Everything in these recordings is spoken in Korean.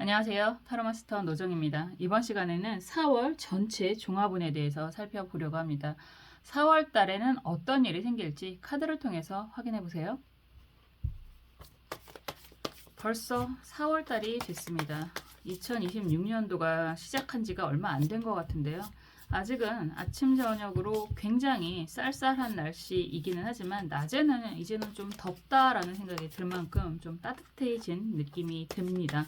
안녕하세요. 타로마스터 노정입니다. 이번 시간에는 4월 전체 종합운에 대해서 살펴보려고 합니다. 4월 달에는 어떤 일이 생길지 카드를 통해서 확인해 보세요. 벌써 4월 달이 됐습니다. 2026년도가 시작한 지가 얼마 안 된 것 같은데요. 아직은 아침 저녁으로 굉장히 쌀쌀한 날씨이기는 하지만 낮에는 이제는 좀 덥다라는 생각이 들 만큼 좀 따뜻해진 느낌이 듭니다.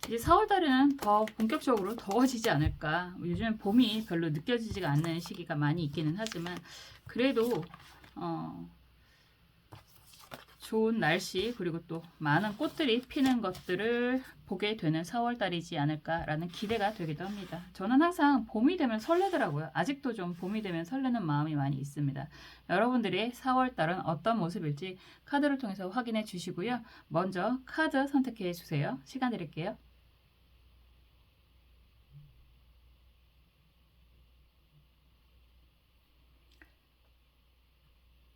이제 4월 달에는 더 본격적으로 더워지지 않을까. 요즘 봄이 별로 느껴지지가 않는 시기가 많이 있기는 하지만 그래도 좋은 날씨 그리고 또 많은 꽃들이 피는 것들을 보게 되는 4월 달이지 않을까라는 기대가 되기도 합니다. 저는 항상 봄이 되면 설레더라고요. 아직도 좀 봄이 되면 설레는 마음이 많이 있습니다. 여러분들의 4월 달은 어떤 모습일지 카드를 통해서 확인해 주시고요. 먼저 카드 선택해 주세요. 시간 드릴게요.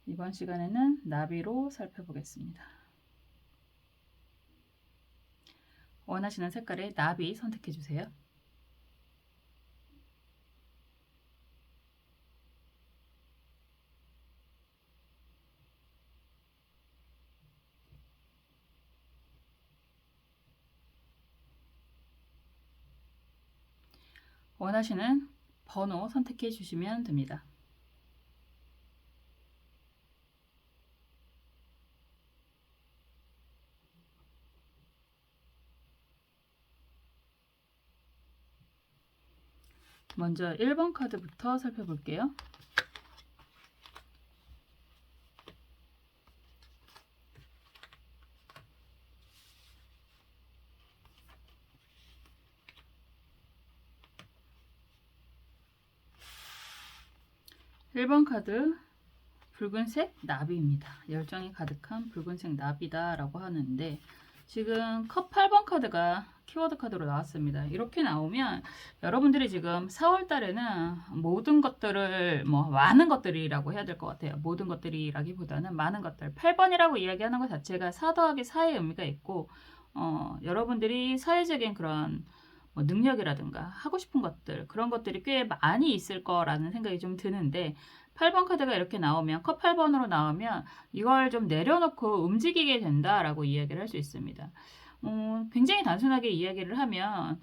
이번 시간에는 나비로 살펴보겠습니다. 원하시는 색깔의 나비 선택해 주세요. 원하시는 번호 선택해 주시면 됩니다. 먼저 1번 카드부터 살펴볼게요. (1번) 카드 붉은색 나비입니다. 열정이 가득한 붉은색 나비다 라고 하는데 지금 컵 8번 카드가 키워드 카드로 나왔습니다. 이렇게 나오면 여러분들이 지금 4월 달에는 모든 것들을 많은 것들이라고 해야 될 것 같아요. 모든 것들이라기보다는 많은 것들. 8번이라고 이야기하는 것 자체가 4 더하기 4의 의미가 있고 여러분들이 사회적인 그런 능력이라든가 하고 싶은 것들 그런 것들이 꽤 많이 있을 거라는 생각이 좀 드는데 8번 카드가 이렇게 나오면 컵 8번으로 나오면 이걸 좀 내려놓고 움직이게 된다라고 이야기를 할 수 있습니다. 굉장히 단순하게 이야기를 하면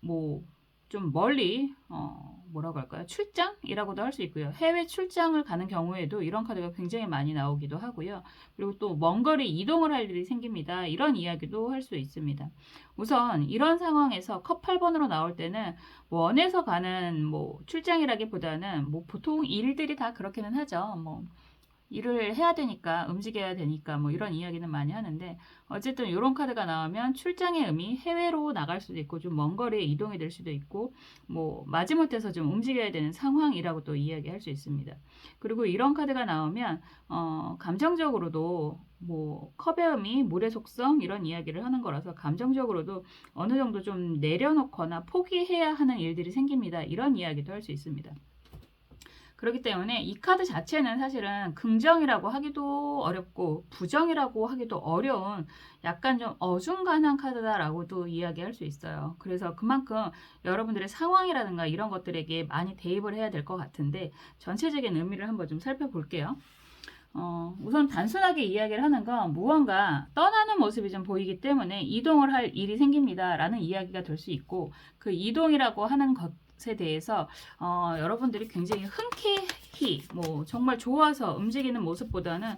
뭐 좀 멀리 뭐라고 할까요? 출장이라고도 할 수 있고요. 해외 출장을 가는 경우에도 이런 카드가 굉장히 많이 나오기도 하고요. 그리고 또 먼 거리 이동을 할 일이 생깁니다. 이런 이야기도 할 수 있습니다. 우선 이런 상황에서 컵 8번으로 나올 때는 원에서 가는 출장이라기보다는 보통 일들이 다 그렇기는 하죠. 일을 해야 되니까 움직여야 되니까 이런 이야기는 많이 하는데 어쨌든 이런 카드가 나오면 출장의 의미 해외로 나갈 수도 있고 좀 먼 거리에 이동이 될 수도 있고 마지못해서 좀 움직여야 되는 상황이라고 또 이야기할 수 있습니다. 그리고 이런 카드가 나오면 감정적으로도 컵의 의미 물의 속성 이런 이야기를 하는 거라서 감정적으로도 어느 정도 좀 내려놓거나 포기해야 하는 일들이 생깁니다. 이런 이야기도 할 수 있습니다. 그렇기 때문에 이 카드 자체는 사실은 긍정이라고 하기도 어렵고 부정이라고 하기도 어려운 약간 좀 어중간한 카드다라고도 이야기할 수 있어요. 그래서 그만큼 여러분들의 상황이라든가 이런 것들에게 많이 대입을 해야 될 것 같은데 전체적인 의미를 한번 좀 살펴볼게요. 우선 단순하게 이야기를 하는 건 무언가 떠나는 모습이 좀 보이기 때문에 이동을 할 일이 생깁니다 라는 이야기가 될 수 있고 그 이동이라고 하는 것에 대해서 여러분들이 굉장히 흔쾌히 정말 좋아서 움직이는 모습보다는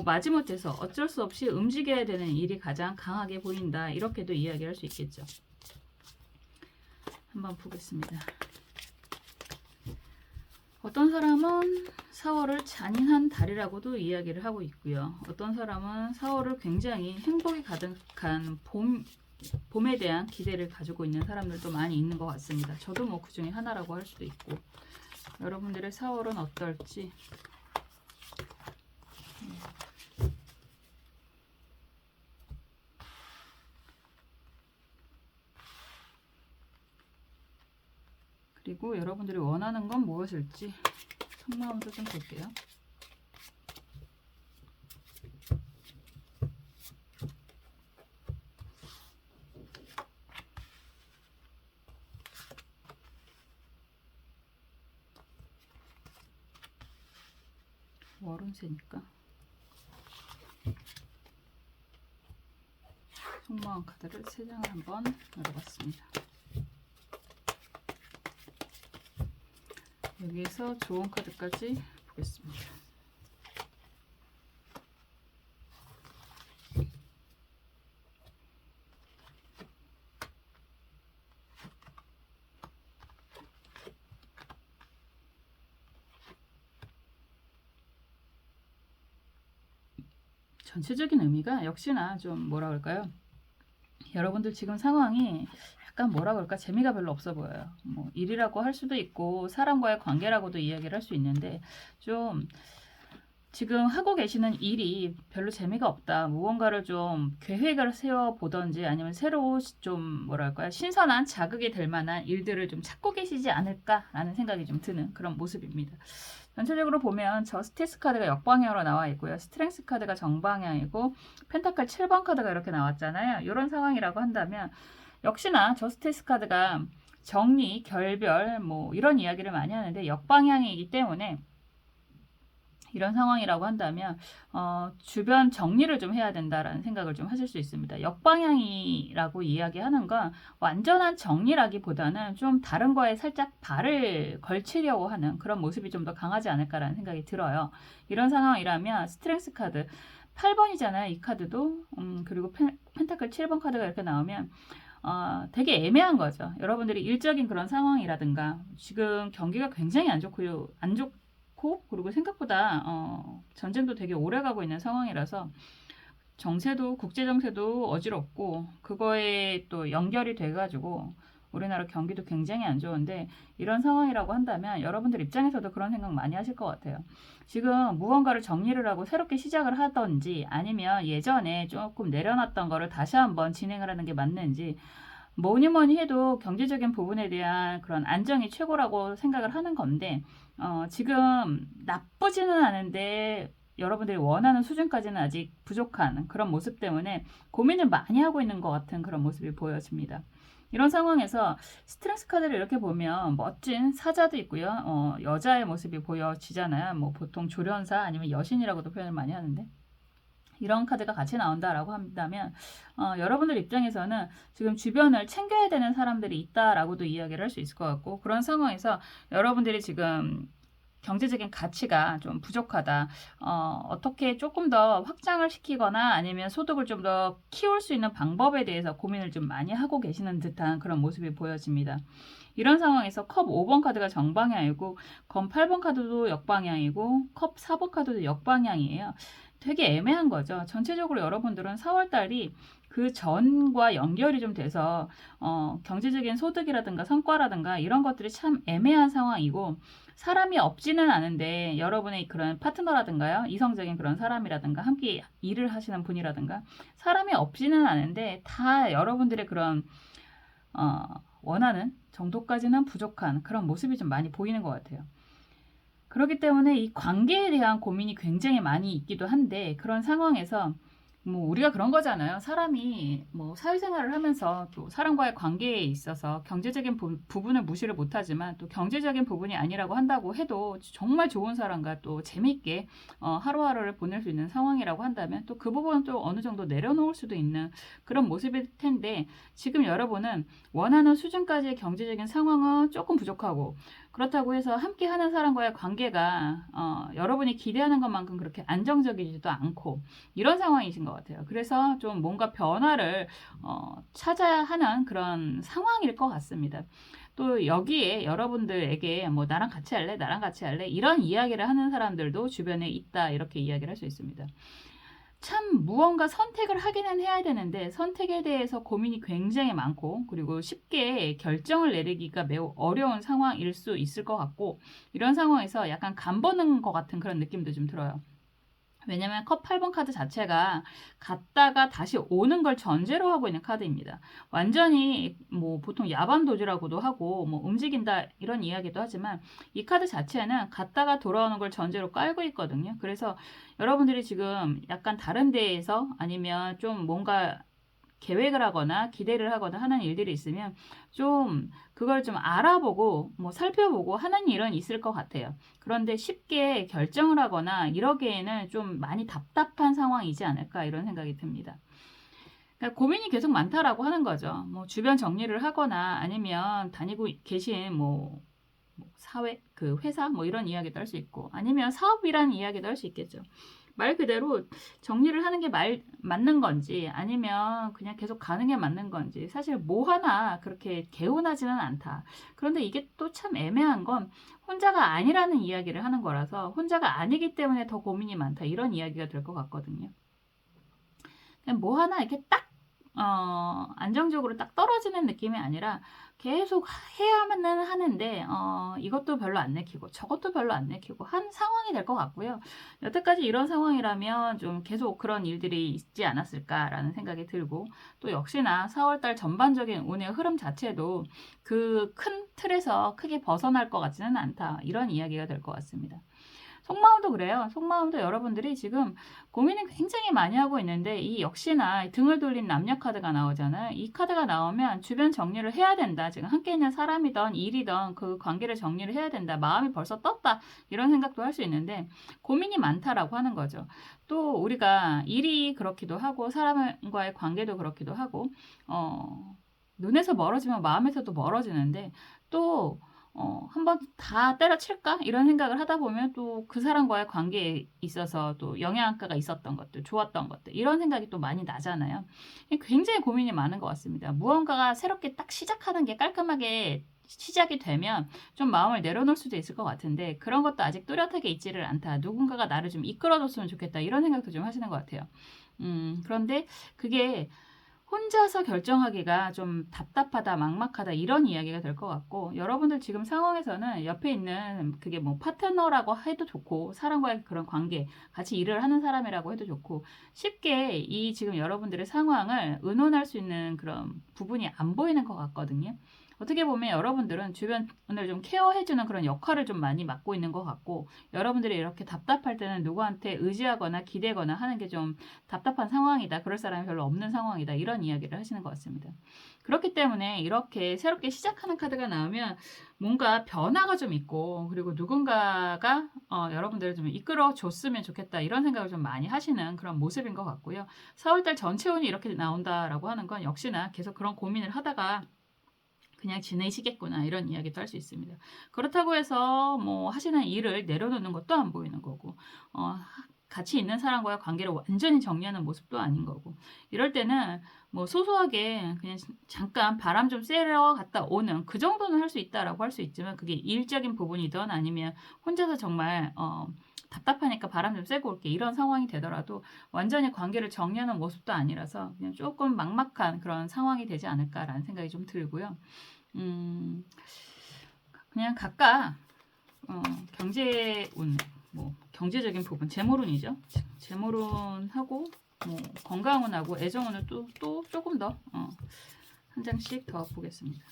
마지못해서 어쩔 수 없이 움직여야 되는 일이 가장 강하게 보인다 이렇게도 이야기할 수 있겠죠. 한번 보겠습니다. 어떤 사람은 4월을 잔인한 달이라고도 이야기를 하고 있고요. 어떤 사람은 4월을 굉장히 행복이 가득한 봄에 대한 기대를 가지고 있는 사람들도 많이 있는 것 같습니다. 저도 그 중에 하나라고 할 수도 있고. 여러분들의 4월은 어떨지. 그리고 여러분들이 원하는 건 무엇일지 속마음도 좀 볼게요. 월운세니까 속마음 카드를 3장을 한번 열어봤습니다. 여기에서 좋은 카드까지 보겠습니다. 전체적인 의미가 역시나 좀 뭐라 그럴까요? 여러분들 지금 상황이 약간 뭐라 그럴까 재미가 별로 없어 보여요. 뭐 일이라고 할 수도 있고 사람과의 관계라고도 이야기를 할 수 있는데 좀 지금 하고 계시는 일이 별로 재미가 없다. 무언가를 좀 계획을 세워보던지 아니면 새로 좀 뭐랄까요 신선한 자극이 될 만한 일들을 좀 찾고 계시지 않을까라는 생각이 좀 드는 그런 모습입니다. 전체적으로 보면 저스티스 카드가 역방향으로 나와 있고요. 스트렝스 카드가 정방향이고 펜타클 7번 카드가 이렇게 나왔잖아요. 이런 상황이라고 한다면 역시나 저스티스 카드가 정리, 결별 뭐 이런 이야기를 많이 하는데 역방향이기 때문에 이런 상황이라고 한다면 주변 정리를 좀 해야 된다라는 생각을 좀 하실 수 있습니다. 역방향이라고 이야기하는 건 완전한 정리라기보다는 좀 다른 거에 살짝 발을 걸치려고 하는 그런 모습이 좀 더 강하지 않을까라는 생각이 들어요. 이런 상황이라면 스트렝스 카드 8번이잖아요. 이 카드도 그리고 펜타클 7번 카드가 이렇게 나오면 되게 애매한 거죠. 여러분들이 일적인 그런 상황이라든가 지금 경기가 굉장히 안 좋고요. 그리고 생각보다 전쟁도 되게 오래 가고 있는 상황이라서 정세도 국제 정세도 어지럽고 그거에 또 연결이 돼가지고 우리나라 경기도 굉장히 안 좋은데 이런 상황이라고 한다면 여러분들 입장에서도 그런 생각 많이 하실 것 같아요. 지금 무언가를 정리를 하고 새롭게 시작을 하던지 아니면 예전에 조금 내려놨던 거를 다시 한번 진행을 하는 게 맞는지 뭐니 뭐니 해도 경제적인 부분에 대한 그런 안정이 최고라고 생각을 하는 건데 지금 나쁘지는 않은데 여러분들이 원하는 수준까지는 아직 부족한 그런 모습 때문에 고민을 많이 하고 있는 것 같은 그런 모습이 보여집니다. 이런 상황에서 스트렝스 카드를 이렇게 보면 멋진 사자도 있고요. 여자의 모습이 보여지잖아요. 뭐 보통 조련사 아니면 여신이라고도 표현을 많이 하는데 이런 카드가 같이 나온다라고 한다면 여러분들 입장에서는 지금 주변을 챙겨야 되는 사람들이 있다라고도 이야기를 할 수 있을 것 같고 그런 상황에서 여러분들이 지금 경제적인 가치가 좀 부족하다. 어떻게 조금 더 확장을 시키거나 아니면 소득을 좀 더 키울 수 있는 방법에 대해서 고민을 좀 많이 하고 계시는 듯한 그런 모습이 보여집니다. 이런 상황에서 컵 5번 카드가 정방향이고 검 8번 카드도 역방향이고 컵 4번 카드도 역방향이에요. 되게 애매한 거죠. 전체적으로 여러분들은 4월달이 그 전과 연결이 좀 돼서 경제적인 소득이라든가 성과라든가 이런 것들이 참 애매한 상황이고 사람이 없지는 않은데 여러분의 그런 파트너라든가요 이성적인 그런 사람이라든가 함께 일을 하시는 분이라든가 사람이 없지는 않은데 다 여러분들의 그런 원하는 정도까지는 부족한 그런 모습이 좀 많이 보이는 것 같아요. 그렇기 때문에 이 관계에 대한 고민이 굉장히 많이 있기도 한데 그런 상황에서 뭐 우리가 그런 거잖아요. 사람이 뭐 사회생활을 하면서 또 사람과의 관계에 있어서 경제적인 부분을 무시를 못하지만 또 경제적인 부분이 아니라고 한다고 해도 정말 좋은 사람과 또 재미있게 하루하루를 보낼 수 있는 상황이라고 한다면 또 그 부분은 또 어느 정도 내려놓을 수도 있는 그런 모습일 텐데 지금 여러분은 원하는 수준까지의 경제적인 상황은 조금 부족하고 그렇다고 해서 함께 하는 사람과의 관계가 여러분이 기대하는 것만큼 그렇게 안정적이지도 않고 이런 상황이신 것 같아요. 그래서 좀 뭔가 변화를 찾아야 하는 그런 상황일 것 같습니다. 또 여기에 여러분들에게 뭐 나랑 같이 할래? 나랑 같이 할래? 이런 이야기를 하는 사람들도 주변에 있다 이렇게 이야기를 할 수 있습니다. 참 무언가 선택을 하기는 해야 되는데 선택에 대해서 고민이 굉장히 많고 그리고 쉽게 결정을 내리기가 매우 어려운 상황일 수 있을 것 같고 이런 상황에서 약간 간보는 것 같은 그런 느낌도 좀 들어요. 왜냐면 컵 8번 카드 자체가 갔다가 다시 오는 걸 전제로 하고 있는 카드입니다. 완전히 뭐 보통 야반도주라고도 하고 뭐 움직인다 이런 이야기도 하지만 이 카드 자체는 갔다가 돌아오는 걸 전제로 깔고 있거든요. 그래서 여러분들이 지금 약간 다른 데에서 아니면 좀 뭔가 계획을 하거나 기대를 하거나 하는 일들이 있으면 좀 그걸 좀 알아보고 뭐 살펴보고 하는 일은 있을 것 같아요. 그런데 쉽게 결정을 하거나 이러기에는 좀 많이 답답한 상황이지 않을까 이런 생각이 듭니다. 그러니까 고민이 계속 많다라고 하는 거죠. 뭐 주변 정리를 하거나 아니면 다니고 계신 뭐 사회, 그 회사 뭐 이런 이야기도 할 수 있고 아니면 사업이라는 이야기도 할 수 있겠죠. 말 그대로 정리를 하는 게 맞는 건지 아니면 그냥 계속 가는 게 맞는 건지 사실 뭐 하나 그렇게 개운하지는 않다. 그런데 이게 또 참 애매한 건 혼자가 아니라는 이야기를 하는 거라서 혼자가 아니기 때문에 더 고민이 많다. 이런 이야기가 될 것 같거든요. 그냥 뭐 하나 이렇게 딱 안정적으로 딱 떨어지는 느낌이 아니라 계속 해야만 하는데 이것도 별로 안 내키고 저것도 별로 안 내키고 한 상황이 될 것 같고요. 여태까지 이런 상황이라면 좀 계속 그런 일들이 있지 않았을까라는 생각이 들고 또 역시나 4월달 전반적인 운의 흐름 자체도 그 큰 틀에서 크게 벗어날 것 같지는 않다. 이런 이야기가 될 것 같습니다. 속마음도 그래요. 속마음도 여러분들이 지금 고민을 굉장히 많이 하고 있는데 이 역시나 등을 돌린 남녀 카드가 나오잖아요. 이 카드가 나오면 주변 정리를 해야 된다. 지금 함께 있는 사람이든 일이든 그 관계를 정리를 해야 된다. 마음이 벌써 떴다. 이런 생각도 할 수 있는데 고민이 많다라고 하는 거죠. 또 우리가 일이 그렇기도 하고 사람과의 관계도 그렇기도 하고 눈에서 멀어지면 마음에서도 멀어지는데 또 한번 다 때려칠까? 이런 생각을 하다 보면 또 그 사람과의 관계에 있어서 또 영향가가 있었던 것들, 좋았던 것들, 이런 생각이 또 많이 나잖아요. 굉장히 고민이 많은 것 같습니다. 무언가가 새롭게 딱 시작하는 게 깔끔하게 시작이 되면 좀 마음을 내려놓을 수도 있을 것 같은데 그런 것도 아직 뚜렷하게 있지를 않다. 누군가가 나를 좀 이끌어줬으면 좋겠다. 이런 생각도 좀 하시는 것 같아요. 그런데 그게 혼자서 결정하기가 좀 답답하다, 막막하다 이런 이야기가 될 것 같고 여러분들 지금 상황에서는 옆에 있는 그게 뭐 파트너라고 해도 좋고 사람과의 그런 관계, 같이 일을 하는 사람이라고 해도 좋고 쉽게 이 지금 여러분들의 상황을 의논할 수 있는 그런 부분이 안 보이는 것 같거든요. 어떻게 보면 여러분들은 주변을 좀 케어해주는 그런 역할을 좀 많이 맡고 있는 것 같고 여러분들이 이렇게 답답할 때는 누구한테 의지하거나 기대거나 하는 게 좀 답답한 상황이다. 그럴 사람이 별로 없는 상황이다. 이런 이야기를 하시는 것 같습니다. 그렇기 때문에 이렇게 새롭게 시작하는 카드가 나오면 뭔가 변화가 좀 있고 그리고 누군가가 여러분들을 좀 이끌어 줬으면 좋겠다. 이런 생각을 좀 많이 하시는 그런 모습인 것 같고요. 4월달 전체 운이 이렇게 나온다라고 하는 건 역시나 계속 그런 고민을 하다가 그냥 지내시겠구나 이런 이야기도 할 수 있습니다. 그렇다고 해서 뭐 하시는 일을 내려놓는 것도 안 보이는 거고 같이 있는 사람과의 관계를 완전히 정리하는 모습도 아닌 거고 이럴 때는 뭐 소소하게 그냥 잠깐 바람 좀 쐬러 갔다 오는 그 정도는 할 수 있다라고 할 수 있지만 그게 일적인 부분이든 아니면 혼자서 정말 답답하니까 바람 좀 쐬고 올게 이런 상황이 되더라도 완전히 관계를 정리하는 모습도 아니라서 그냥 조금 막막한 그런 상황이 되지 않을까라는 생각이 좀 들고요. 그냥 각각 경제운, 뭐 경제적인 부분, 재물운이죠. 재물운하고 뭐 건강운하고 애정운을 또 조금 더 한 장씩 더 보겠습니다.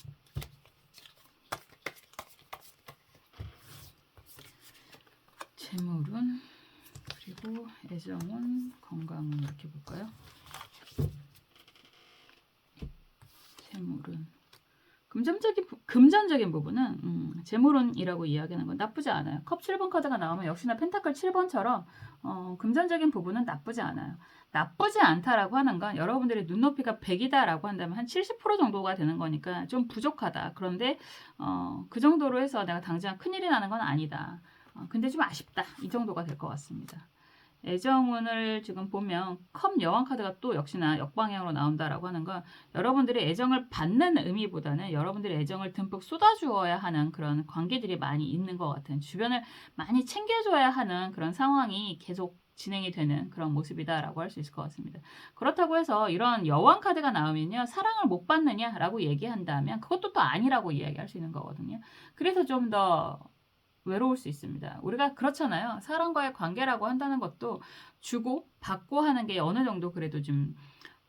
재물운 그리고 애정운, 건강운 이렇게 볼까요? 재물운 금전적인 부분은 재물운이라고 이야기하는 건 나쁘지 않아요. 컵 7번 카드가 나오면 역시나 펜타클 7번처럼 금전적인 부분은 나쁘지 않아요. 나쁘지 않다라고 하는 건 여러분들의 눈높이가 100이다라고 한다면 한 70% 정도가 되는 거니까 좀 부족하다. 그런데 그 정도로 해서 내가 당장 큰일이 나는 건 아니다. 근데 좀 아쉽다. 이 정도가 될 것 같습니다. 애정운을 지금 보면 컵 여왕 카드가 또 역시나 역방향으로 나온다라고 하는 건 여러분들의 애정을 받는 의미보다는 여러분들의 애정을 듬뿍 쏟아주어야 하는 그런 관계들이 많이 있는 것 같은 주변을 많이 챙겨줘야 하는 그런 상황이 계속 진행이 되는 그런 모습이다라고 할 수 있을 것 같습니다. 그렇다고 해서 이런 여왕 카드가 나오면요 사랑을 못 받느냐라고 얘기한다면 그것도 또 아니라고 이야기할 수 있는 거거든요. 그래서 좀 더 외로울 수 있습니다. 우리가 그렇잖아요. 사람과의 관계라고 한다는 것도 주고 받고 하는 게 어느 정도 그래도 좀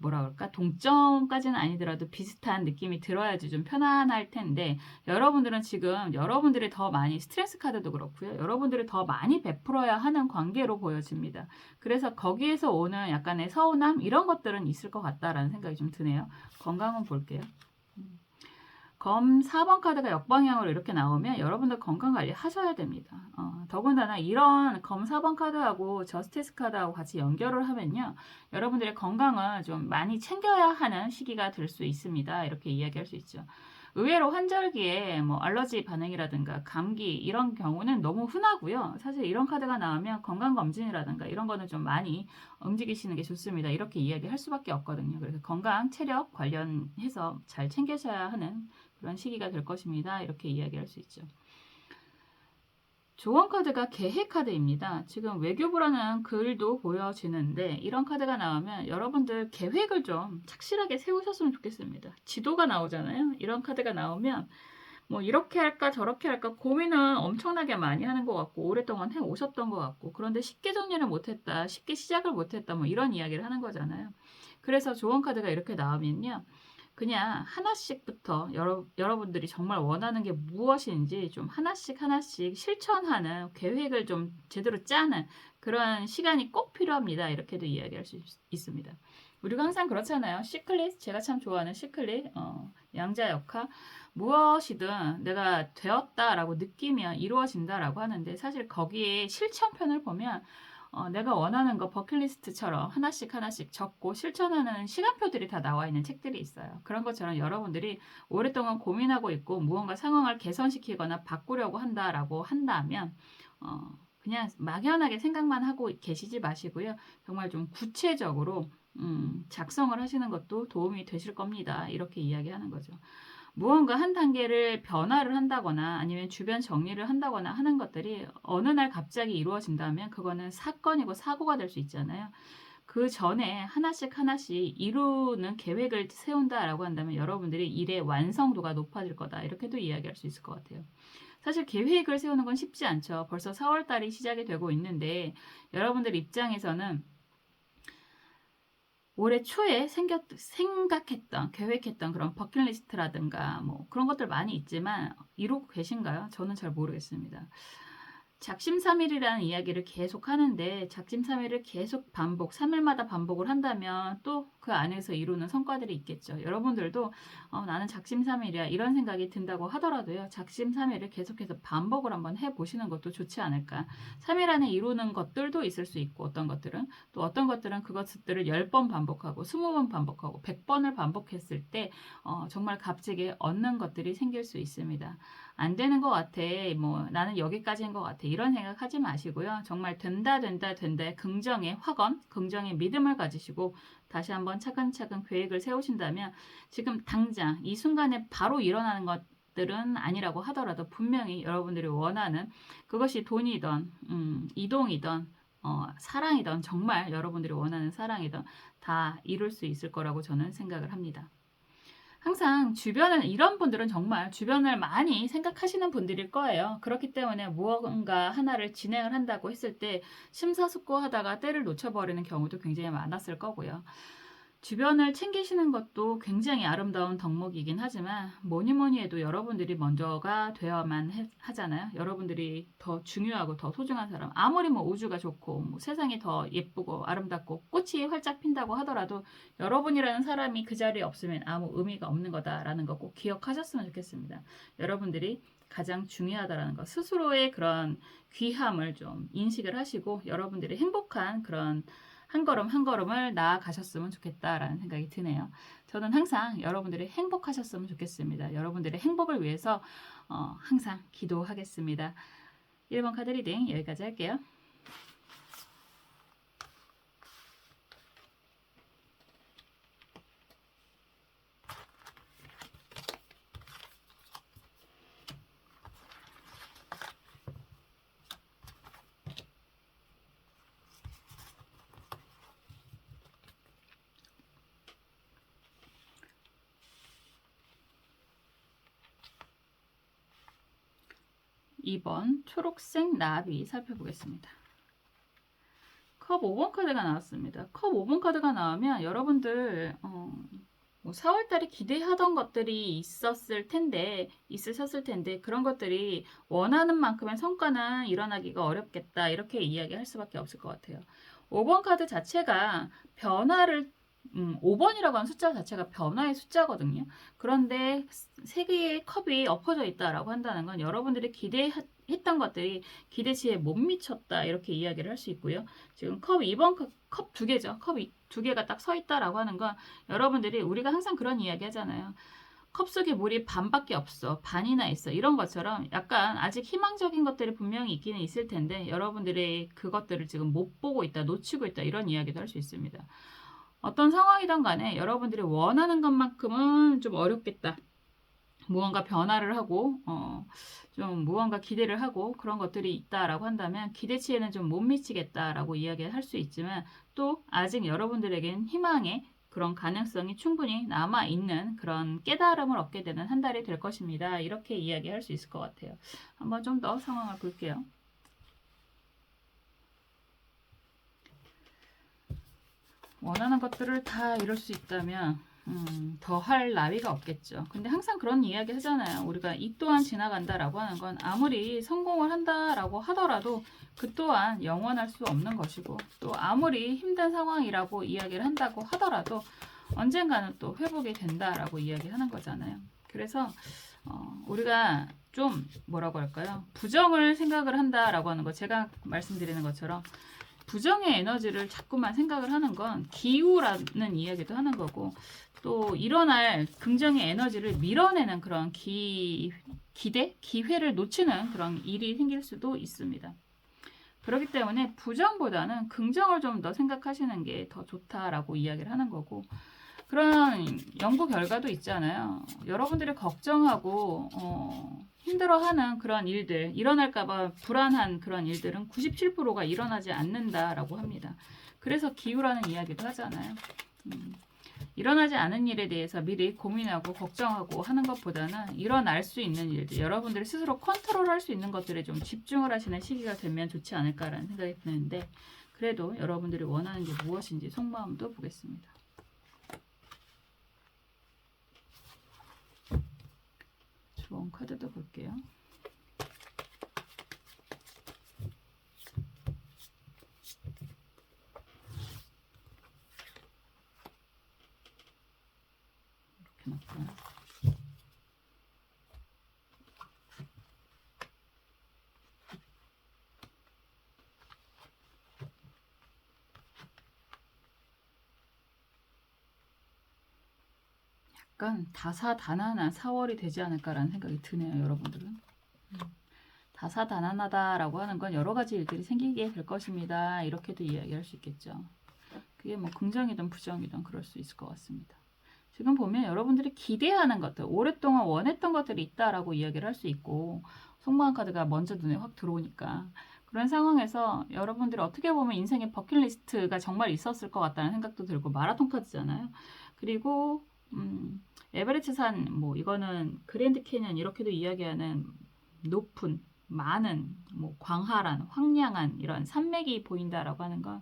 뭐라 그럴까? 동점까지는 아니더라도 비슷한 느낌이 들어야지 좀 편안할 텐데, 여러분들은 지금 여러분들이 더 많이 스트레스 카드도 그렇고요. 여러분들이 더 많이 베풀어야 하는 관계로 보여집니다. 그래서 거기에서 오는 약간의 서운함 이런 것들은 있을 것 같다라는 생각이 좀 드네요. 건강은 볼게요. 검 4번 카드가 역방향으로 이렇게 나오면 여러분들 건강관리 하셔야 됩니다. 더군다나 이런 검 4번 카드하고 저스티스 카드하고 같이 연결을 하면요. 여러분들의 건강을 좀 많이 챙겨야 하는 시기가 될 수 있습니다. 이렇게 이야기할 수 있죠. 의외로 환절기에 뭐 알러지 반응이라든가 감기 이런 경우는 너무 흔하고요. 사실 이런 카드가 나오면 건강검진이라든가 이런 거는 좀 많이 움직이시는 게 좋습니다. 이렇게 이야기할 수밖에 없거든요. 그래서 건강, 체력 관련해서 잘 챙기셔야 하는 그런 시기가 될 것입니다. 이렇게 이야기할 수 있죠. 조언 카드가 계획 카드입니다. 지금 외교부라는 글도 보여지는데 이런 카드가 나오면 여러분들 계획을 좀 착실하게 세우셨으면 좋겠습니다. 지도가 나오잖아요. 이런 카드가 나오면 뭐 이렇게 할까 저렇게 할까 고민은 엄청나게 많이 하는 것 같고 오랫동안 해 오셨던 것 같고 그런데 쉽게 정리를 못했다, 쉽게 시작을 못했다 뭐 이런 이야기를 하는 거잖아요. 그래서 조언 카드가 이렇게 나오면요. 그냥 하나씩부터 여러분들이 정말 원하는 게 무엇인지 좀 하나씩 실천하는 계획을 좀 제대로 짜는 그런 시간이 꼭 필요합니다. 이렇게도 이야기할 수 있습니다. 우리가 항상 그렇잖아요. 시클릿, 제가 참 좋아하는 시클릿, 양자역학, 무엇이든 내가 되었다라고 느끼면 이루어진다라고 하는데 사실 거기에 실천편을 보면 내가 원하는 거 버킷리스트처럼 하나씩 적고 실천하는 시간표들이 다 나와 있는 책들이 있어요. 그런 것처럼 여러분들이 오랫동안 고민하고 있고 무언가 상황을 개선시키거나 바꾸려고 한다라고 한다면 그냥 막연하게 생각만 하고 계시지 마시고요. 정말 좀 구체적으로 작성을 하시는 것도 도움이 되실 겁니다. 이렇게 이야기하는 거죠. 무언가 한 단계를 변화를 한다거나 아니면 주변 정리를 한다거나 하는 것들이 어느 날 갑자기 이루어진다면 그거는 사건이고 사고가 될 수 있잖아요. 그 전에 하나씩 이루는 계획을 세운다라고 한다면 여러분들이 일의 완성도가 높아질 거다. 이렇게도 이야기할 수 있을 것 같아요. 사실 계획을 세우는 건 쉽지 않죠. 벌써 4월 달이 시작이 되고 있는데 여러분들 입장에서는 올해 초에 생각했던, 계획했던 그런 버킷리스트라든가 뭐 그런 것들 많이 있지만 이루고 계신가요? 저는 잘 모르겠습니다. 작심삼일이라는 이야기를 계속 하는데 작심삼일을 계속 반복, 3일마다 반복을 한다면 또 그 안에서 이루는 성과들이 있겠죠. 여러분들도 나는 작심삼일이야 이런 생각이 든다고 하더라도요. 작심삼일을 계속해서 반복을 한번 해보시는 것도 좋지 않을까. 3일 안에 이루는 것들도 있을 수 있고 어떤 것들은 또 어떤 것들은 그것들을 10번 반복하고 20번 반복하고 100번을 반복했을 때 정말 값지게 얻는 것들이 생길 수 있습니다. 안 되는 것 같아. 뭐 나는 여기까지인 것 같아. 이런 생각하지 마시고요. 정말 된다 긍정의 확언, 긍정의 믿음을 가지시고 다시 한번 차근차근 계획을 세우신다면 지금 당장 이 순간에 바로 일어나는 것들은 아니라고 하더라도 분명히 여러분들이 원하는 그것이 돈이든 이동이든 사랑이든 정말 여러분들이 원하는 사랑이든 다 이룰 수 있을 거라고 저는 생각을 합니다. 항상 주변을 이런 분들은 정말 주변을 많이 생각하시는 분들일 거예요. 그렇기 때문에 무언가 하나를 진행을 한다고 했을 때 심사숙고하다가 때를 놓쳐버리는 경우도 굉장히 많았을 거고요. 주변을 챙기시는 것도 굉장히 아름다운 덕목이긴 하지만 뭐니 해도 여러분들이 먼저가 되어야만 하잖아요. 여러분들이 더 중요하고 더 소중한 사람. 아무리 뭐 우주가 좋고 뭐 세상이 더 예쁘고 아름답고 꽃이 활짝 핀다고 하더라도 여러분이라는 사람이 그 자리에 없으면 아무 의미가 없는 거다라는 거 꼭 기억하셨으면 좋겠습니다. 여러분들이 가장 중요하다라는 것, 스스로의 그런 귀함을 좀 인식을 하시고 여러분들이 행복한 그런 한 걸음 한 걸음을 나아가셨으면 좋겠다라는 생각이 드네요. 저는 항상 여러분들이 행복하셨으면 좋겠습니다. 여러분들의 행복을 위해서 항상 기도하겠습니다. 1번 카드 리딩 여기까지 할게요. 2번 초록색 나비 살펴보겠습니다. 컵 5번 카드가 나왔습니다. 컵 5번 카드가 나오면 여러분들 뭐 4월달에 기대하던 것들이 있으셨을 텐데 그런 것들이 원하는 만큼의 성과는 일어나기가 어렵겠다 이렇게 이야기할 수밖에 없을 것 같아요. 5번 카드 자체가 변화를 5번이라고 하는 숫자 자체가 변화의 숫자거든요. 그런데 세 개의 컵이 엎어져 있다라고 한다는 건 여러분들이 기대했던 것들이 기대치에 못 미쳤다 이렇게 이야기를 할 수 있고요. 지금 컵 2번 컵 두 개죠. 컵 두 개가 딱 서 있다라고 하는 건 여러분들이 우리가 항상 그런 이야기 하잖아요. 컵 속에 물이 반밖에 없어. 반이나 있어. 이런 것처럼 약간 아직 희망적인 것들이 분명히 있기는 있을 텐데 여러분들이 그것들을 지금 못 보고 있다, 놓치고 있다 이런 이야기도 할 수 있습니다. 어떤 상황이든 간에 여러분들이 원하는 것만큼은 좀 어렵겠다. 무언가 변화를 하고 좀 무언가 기대를 하고 그런 것들이 있다라고 한다면 기대치에는 좀 못 미치겠다라고 이야기할 수 있지만 또 아직 여러분들에겐 희망의 그런 가능성이 충분히 남아있는 그런 깨달음을 얻게 되는 한 달이 될 것입니다. 이렇게 이야기할 수 있을 것 같아요. 한번 좀 더 상황을 볼게요. 원하는 것들을 다 이룰 수 있다면 더 할 나위가 없겠죠. 근데 항상 그런 이야기 하잖아요. 우리가 이 또한 지나간다라고 하는 건 아무리 성공을 한다라고 하더라도 그 또한 영원할 수 없는 것이고 또 아무리 힘든 상황이라고 이야기를 한다고 하더라도 언젠가는 또 회복이 된다라고 이야기하는 거잖아요. 그래서 우리가 좀 뭐라고 할까요? 부정을 생각을 한다라고 하는 거 제가 말씀드리는 것처럼 부정의 에너지를 자꾸만 생각을 하는 건 기우라는 이야기도 하는 거고 또 일어날 긍정의 에너지를 밀어내는 그런 기대, 기회를 놓치는 그런 일이 생길 수도 있습니다. 그렇기 때문에 부정보다는 긍정을 좀 더 생각하시는 게 더 좋다라고 이야기를 하는 거고 그런 연구 결과도 있잖아요. 여러분들이 걱정하고 힘들어하는 그런 일들, 일어날까봐 불안한 그런 일들은 97%가 일어나지 않는다라고 합니다. 그래서 기우라는 이야기도 하잖아요. 일어나지 않은 일에 대해서 미리 고민하고 걱정하고 하는 것보다는 일어날 수 있는 일들, 여러분들이 스스로 컨트롤할 수 있는 것들에 좀 집중을 하시는 시기가 되면 좋지 않을까라는 생각이 드는데 그래도 여러분들이 원하는 게 무엇인지 속마음도 보겠습니다. 조언 카드도 볼게요. 이렇게 놓고요. 약간 다사다난한 4월이 되지 않을까라는 생각이 드네요, 여러분들은. 다사다난하다라고 하는 건 여러 가지 일들이 생기게 될 것입니다. 이렇게도 이야기할 수 있겠죠. 그게 뭐 긍정이든 부정이든 그럴 수 있을 것 같습니다. 지금 보면 여러분들이 기대하는 것들, 오랫동안 원했던 것들이 있다라고 이야기를 할 수 있고 속마음 카드가 먼저 눈에 확 들어오니까 그런 상황에서 여러분들이 어떻게 보면 인생의 버킷리스트가 정말 있었을 것 같다는 생각도 들고 마라톤 카드잖아요. 그리고 에베레스트 산, 뭐 이거는 그랜드 캐년 이렇게도 이야기하는 높은 많은 뭐 광활한 황량한 이런 산맥이 보인다라고 하는 건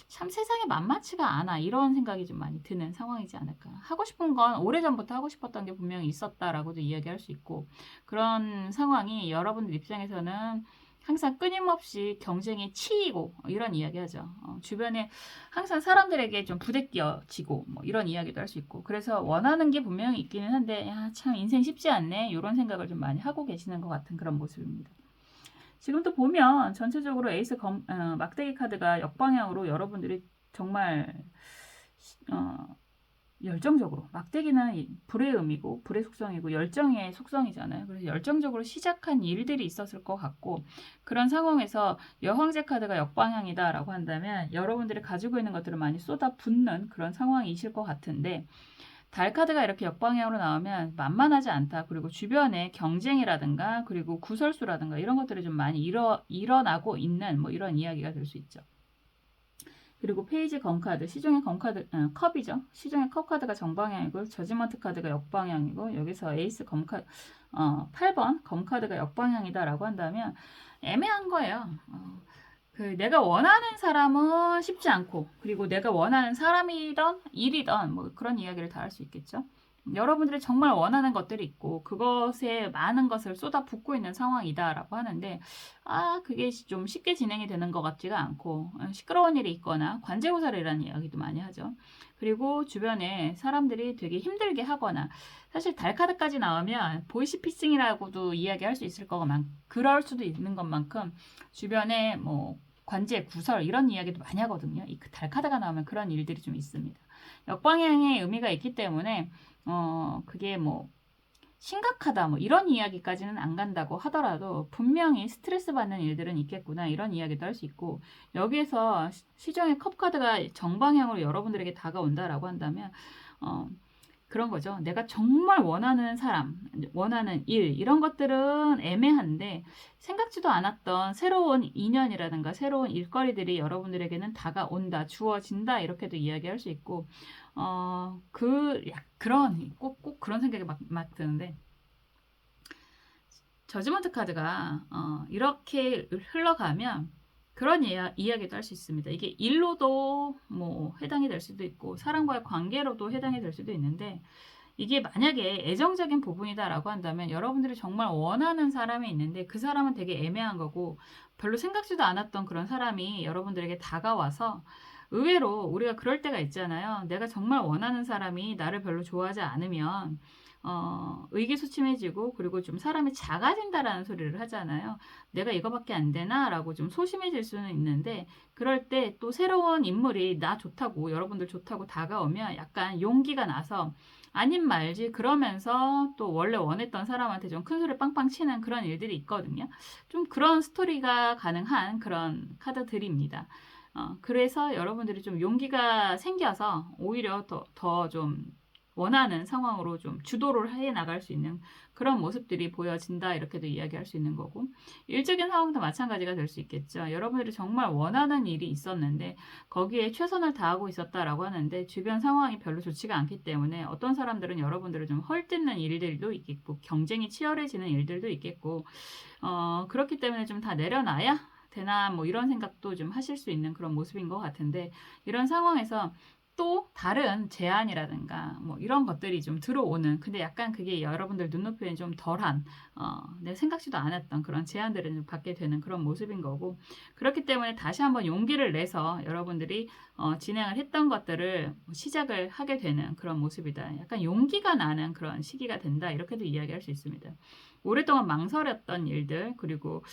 참 세상에 만만치가 않아 이런 생각이 좀 많이 드는 상황이지 않을까. 하고 싶은 건 오래전부터 하고 싶었던 게 분명히 있었다라고도 이야기할 수 있고 그런 상황이 여러분들 입장에서는 항상 끊임없이 경쟁에 치이고 이런 이야기 하죠. 주변에 항상 사람들에게 좀 부대끼어지고 뭐 이런 이야기도 할 수 있고 그래서 원하는 게 분명히 있기는 한데 야, 참 인생 쉽지 않네 이런 생각을 좀 많이 하고 계시는 것 같은 그런 모습입니다. 지금도 보면 전체적으로 에이스 막대기 카드가 역방향으로 여러분들이 정말 열정적으로 막대기는 불의 의미고 불의 속성이고 열정의 속성이잖아요. 그래서 열정적으로 시작한 일들이 있었을 것 같고 그런 상황에서 여황제 카드가 역방향이다 라고 한다면 여러분들이 가지고 있는 것들을 많이 쏟아붓는 그런 상황이실 것 같은데 달 카드가 이렇게 역방향으로 나오면 만만하지 않다. 그리고 주변에 경쟁이라든가 그리고 구설수라든가 이런 것들이 좀 많이 일어나고 있는 뭐 이런 이야기가 될 수 있죠. 그리고 페이지 검카드, 시중의 검카드, 컵이죠. 시중의 컵 카드가 정방향이고 저지먼트 카드가 역방향이고 여기서 에이스 검카드, 8번 검카드가 역방향이다라고 한다면 애매한 거예요. 내가 원하는 사람은 쉽지 않고, 그리고 내가 원하는 사람이든 일이든 뭐 그런 이야기를 다 할 수 있겠죠. 여러분들이 정말 원하는 것들이 있고 그것에 많은 것을 쏟아붓고 있는 상황이다라고 하는데, 그게 좀 쉽게 진행이 되는 것 같지가 않고 시끄러운 일이 있거나 관제고살이라는 이야기도 많이 하죠. 그리고 주변에 사람들이 되게 힘들게 하거나, 사실 달 카드까지 나오면 보이시피싱이라고도 이야기할 수 있을 거만, 그럴 수도 있는 것만큼 주변에 뭐 관제, 구설 이런 이야기도 많이 하거든요. 이 달 카드가 나오면 그런 일들이 좀 있습니다. 역방향의 의미가 있기 때문에 그게 뭐 심각하다 뭐 이런 이야기까지는 안 간다고 하더라도 분명히 스트레스 받는 일들은 있겠구나 이런 이야기도 할 수 있고, 여기에서 시정의 컵 카드가 정방향으로 여러분들에게 다가온다라고 한다면 그런 거죠. 내가 정말 원하는 사람, 원하는 일, 이런 것들은 애매한데 생각지도 않았던 새로운 인연이라든가 새로운 일거리들이 여러분들에게는 다가온다, 주어진다, 이렇게도 이야기할 수 있고, 꼭 그런 생각이 막 드는데, 저지먼트 카드가 이렇게 흘러가면 그런 이야기도 할 수 있습니다. 이게 일로도 뭐 해당이 될 수도 있고 사람과의 관계로도 해당이 될 수도 있는데, 이게 만약에 애정적인 부분이다라고 한다면 여러분들이 정말 원하는 사람이 있는데 그 사람은 되게 애매한 거고 별로 생각지도 않았던 그런 사람이 여러분들에게 다가와서, 의외로 우리가 그럴 때가 있잖아요. 내가 정말 원하는 사람이 나를 별로 좋아하지 않으면 의기소침해지고, 그리고 좀 사람이 작아진다라는 소리를 하잖아요. 내가 이거밖에 안 되나? 라고 좀 소심해질 수는 있는데, 그럴 때 또 새로운 인물이 나 좋다고, 여러분들 좋다고 다가오면 약간 용기가 나서 아님 말지 그러면서 또 원래 원했던 사람한테 좀 큰 소리 빵빵 치는 그런 일들이 있거든요. 좀 그런 스토리가 가능한 그런 카드들입니다. 그래서 여러분들이 좀 용기가 생겨서 오히려 더 좀 원하는 상황으로 좀 주도를 해 나갈 수 있는 그런 모습들이 보여진다, 이렇게도 이야기할 수 있는 거고, 일적인 상황도 마찬가지가 될 수 있겠죠. 여러분들이 정말 원하는 일이 있었는데 거기에 최선을 다하고 있었다라고 하는데 주변 상황이 별로 좋지가 않기 때문에 어떤 사람들은 여러분들을 좀 헐뜯는 일들도 있겠고 경쟁이 치열해지는 일들도 있겠고, 그렇기 때문에 좀 다 내려놔야 되나 뭐 이런 생각도 좀 하실 수 있는 그런 모습인 것 같은데, 이런 상황에서 또 다른 제안이라든가 뭐 이런 것들이 좀 들어오는, 근데 약간 그게 여러분들 눈높이에 좀 덜한, 내 생각지도 않았던 그런 제안들을 좀 받게 되는 그런 모습인 거고, 그렇기 때문에 다시 한번 용기를 내서 여러분들이 진행을 했던 것들을 시작을 하게 되는 그런 모습이다. 약간 용기가 나는 그런 시기가 된다, 이렇게도 이야기할 수 있습니다. 오랫동안 망설였던 일들, 그리고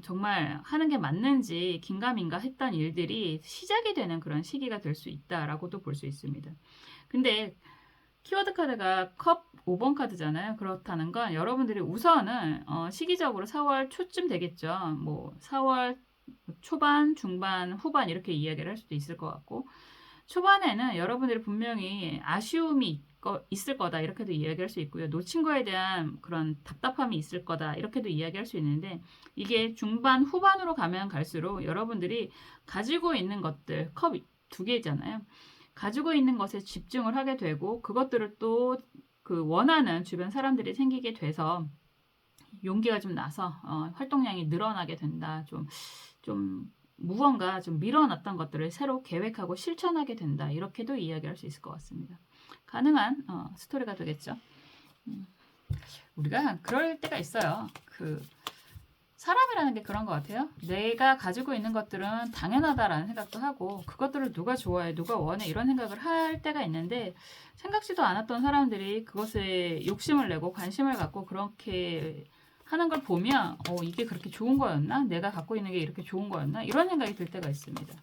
정말 하는 게 맞는지 긴가민가 했던 일들이 시작이 되는 그런 시기가 될 수 있다라고도 볼 수 있습니다. 근데 키워드 카드가 컵 5번 카드잖아요. 그렇다는 건 여러분들이 우선은 시기적으로 4월 초쯤 되겠죠. 뭐 4월 초반, 중반, 후반 이렇게 이야기를 할 수도 있을 것 같고, 초반에는 여러분들이 분명히 아쉬움이 있을 거다, 이렇게도 이야기할 수 있고요. 놓친 거에 대한 그런 답답함이 있을 거다, 이렇게도 이야기할 수 있는데, 이게 중반, 후반으로 가면 갈수록 여러분들이 가지고 있는 것들, 컵 두 개잖아요. 가지고 있는 것에 집중을 하게 되고 그것들을 또 그 원하는 주변 사람들이 생기게 돼서 용기가 좀 나서 활동량이 늘어나게 된다. 좀 무언가 좀 밀어놨던 것들을 새로 계획하고 실천하게 된다. 이렇게도 이야기할 수 있을 것 같습니다. 가능한 스토리가 되겠죠. 우리가 그럴 때가 있어요. 사람이라는 게 그런 것 같아요. 내가 가지고 있는 것들은 당연하다라는 생각도 하고 그것들을 누가 좋아해, 누가 원해, 이런 생각을 할 때가 있는데, 생각지도 않았던 사람들이 그것에 욕심을 내고 관심을 갖고 그렇게 하는 걸 보면 이게 그렇게 좋은 거였나? 내가 갖고 있는 게 이렇게 좋은 거였나? 이런 생각이 들 때가 있습니다.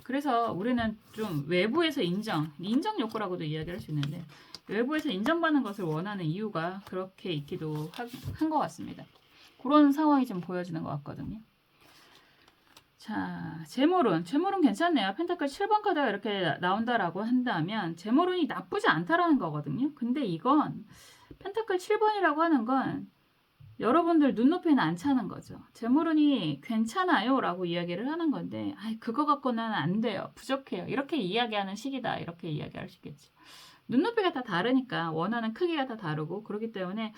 그래서 우리는 좀 외부에서 인정 욕구라고도 이야기할 수 있는데, 외부에서 인정받는 것을 원하는 이유가 그렇게 있기도 한 것 같습니다. 그런 상황이 좀 보여지는 것 같거든요. 자, 재물운 괜찮네요. 펜타클 7번 카드가 이렇게 나온다라고 한다면 재물운이 나쁘지 않다라는 거거든요. 근데 이건 펜타클 7번이라고 하는 건 여러분들 눈높이는 안 차는 거죠. 재물운이 괜찮아요 라고 이야기를 하는 건데, 그거 갖고는 안 돼요, 부족해요, 이렇게 이야기하는 시기다, 이렇게 이야기할 수 있겠죠. 눈높이가 다 다르니까 원하는 크기가 다 다르고 그렇기 때문에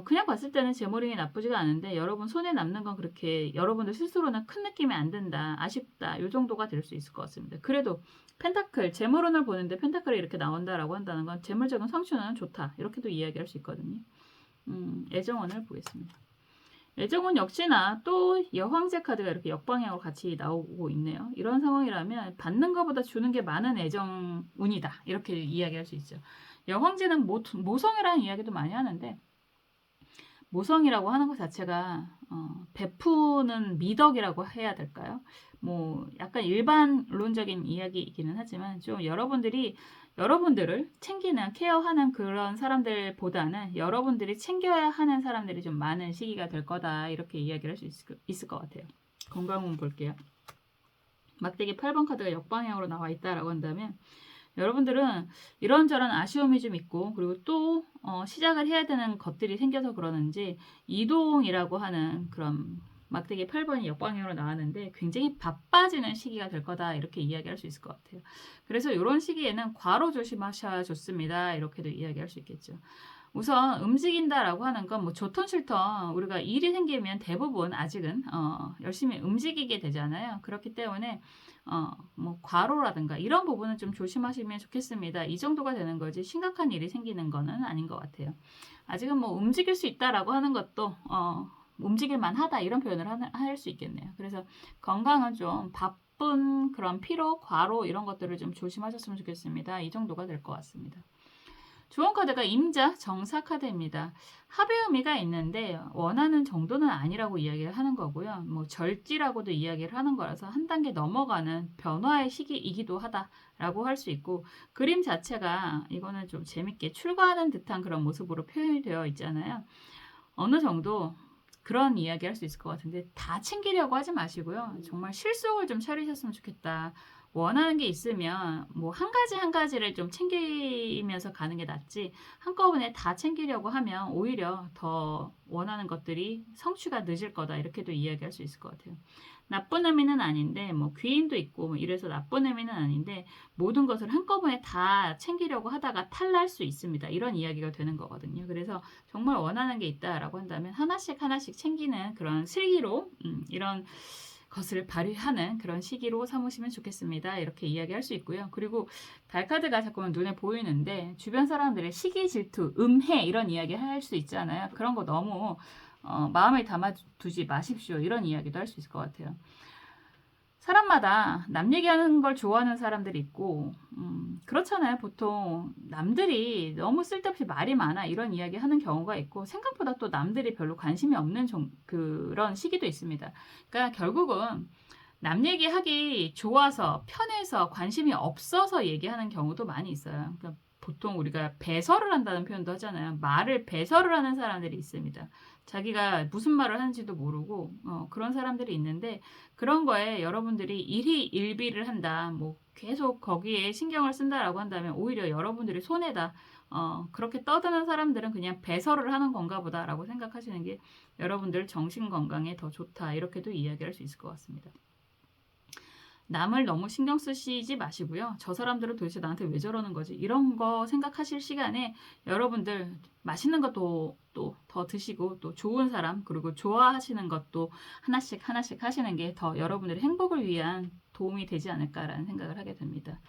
그냥 봤을 때는 제모링이 나쁘지가 않은데 여러분 손에 남는 건 그렇게 여러분들 스스로는 큰 느낌이 안 든다, 아쉽다 이 정도가 될 수 있을 것 같습니다. 그래도 펜타클, 제모론을 보는데 펜타클이 이렇게 나온다라고 한다는 건 재물적인 성취는 좋다 이렇게도 이야기할 수 있거든요. 애정원을 보겠습니다. 애정원 역시나 또 여황제 카드가 이렇게 역방향으로 같이 나오고 있네요. 이런 상황이라면 받는 것보다 주는 게 많은 애정운이다 이렇게 이야기할 수 있죠. 여황제는 모성이라는 이야기도 많이 하는데 모성이라고 하는 것 자체가 베푸는 미덕이라고 해야 될까요? 뭐 약간 일반론적인 이야기이기는 하지만 좀 여러분들을 챙기는 케어하는 그런 사람들보다는 여러분들이 챙겨야 하는 사람들이 좀 많은 시기가 될 거다 이렇게 이야기를 할 수 있을 것 같아요. 건강운 볼게요. 막대기 8번 카드가 역방향으로 나와 있다라고 한다면 여러분들은 이런저런 아쉬움이 좀 있고 그리고 또 시작을 해야 되는 것들이 생겨서 그러는지 이동이라고 하는 그런 막대기 8번이 역방향으로 나왔는데 굉장히 바빠지는 시기가 될 거다 이렇게 이야기할 수 있을 것 같아요. 그래서 이런 시기에는 과로 조심하셔야 좋습니다. 이렇게도 이야기할 수 있겠죠. 우선 움직인다라고 하는 건 뭐 좋던 싫던 우리가 일이 생기면 대부분 아직은 열심히 움직이게 되잖아요. 그렇기 때문에 뭐 과로라든가 이런 부분은 좀 조심하시면 좋겠습니다. 이 정도가 되는 거지 심각한 일이 생기는 거는 아닌 것 같아요. 아직은 뭐 움직일 수 있다라고 하는 것도 움직일 만하다 이런 표현을 할 수 있겠네요. 그래서 건강은 좀 바쁜 그런 피로, 과로 이런 것들을 좀 조심하셨으면 좋겠습니다. 이 정도가 될 것 같습니다. 좋은 카드가 임자 정사 카드입니다. 합의 의미가 있는데 원하는 정도는 아니라고 이야기를 하는 거고요. 뭐 절지라고도 이야기를 하는 거라서 한 단계 넘어가는 변화의 시기이기도 하다라고 할 수 있고 그림 자체가 이거는 좀 재밌게 출가하는 듯한 그런 모습으로 표현이 되어 있잖아요. 어느 정도 그런 이야기 할 수 있을 것 같은데 다 챙기려고 하지 마시고요. 정말 실속을 좀 차리셨으면 좋겠다. 원하는 게 있으면 뭐 한 가지 한 가지를 좀 챙기면서 가는 게 낫지 한꺼번에 다 챙기려고 하면 오히려 더 원하는 것들이 성취가 늦을 거다 이렇게도 이야기할 수 있을 것 같아요. 나쁜 의미는 아닌데 뭐 귀인도 있고 뭐 이래서 나쁜 의미는 아닌데 모든 것을 한꺼번에 다 챙기려고 하다가 탈날 수 있습니다. 이런 이야기가 되는 거거든요. 그래서 정말 원하는 게 있다라고 한다면 하나씩 하나씩 챙기는 그런 슬기로 이런 것을 발휘하는 그런 시기로 삼으시면 좋겠습니다. 이렇게 이야기할 수 있고요. 그리고 달카드가 자꾸만 눈에 보이는데 주변 사람들의 시기 질투, 음해 이런 이야기 할 수 있잖아요. 그런 거 너무 마음에 담아두지 마십시오. 이런 이야기도 할 수 있을 것 같아요. 사람마다 남 얘기하는 걸 좋아하는 사람들이 있고 그렇잖아요. 보통 남들이 너무 쓸데없이 말이 많아 이런 이야기 하는 경우가 있고 생각보다 또 남들이 별로 관심이 없는 그런 시기도 있습니다. 그러니까 결국은 남 얘기하기 좋아서 편해서 관심이 없어서 얘기하는 경우도 많이 있어요. 그러니까 보통 우리가 배설을 한다는 표현도 하잖아요. 말을 배설을 하는 사람들이 있습니다. 자기가 무슨 말을 하는지도 모르고 그런 사람들이 있는데 그런 거에 여러분들이 일희일비를 한다. 뭐 계속 거기에 신경을 쓴다라고 한다면 오히려 여러분들이 손해다. 그렇게 떠드는 사람들은 그냥 배설을 하는 건가 보다라고 생각하시는 게 여러분들 정신 건강에 더 좋다. 이렇게도 이야기할 수 있을 것 같습니다. 남을 너무 신경 쓰시지 마시고요. 저 사람들은 도대체 나한테 왜 저러는 거지? 이런 거 생각하실 시간에 여러분들 맛있는 것도 또 더 드시고 또 좋은 사람 그리고 좋아하시는 것도 하나씩 하나씩 하시는 게 더 여러분들의 행복을 위한 도움이 되지 않을까라는 생각을 하게 됩니다.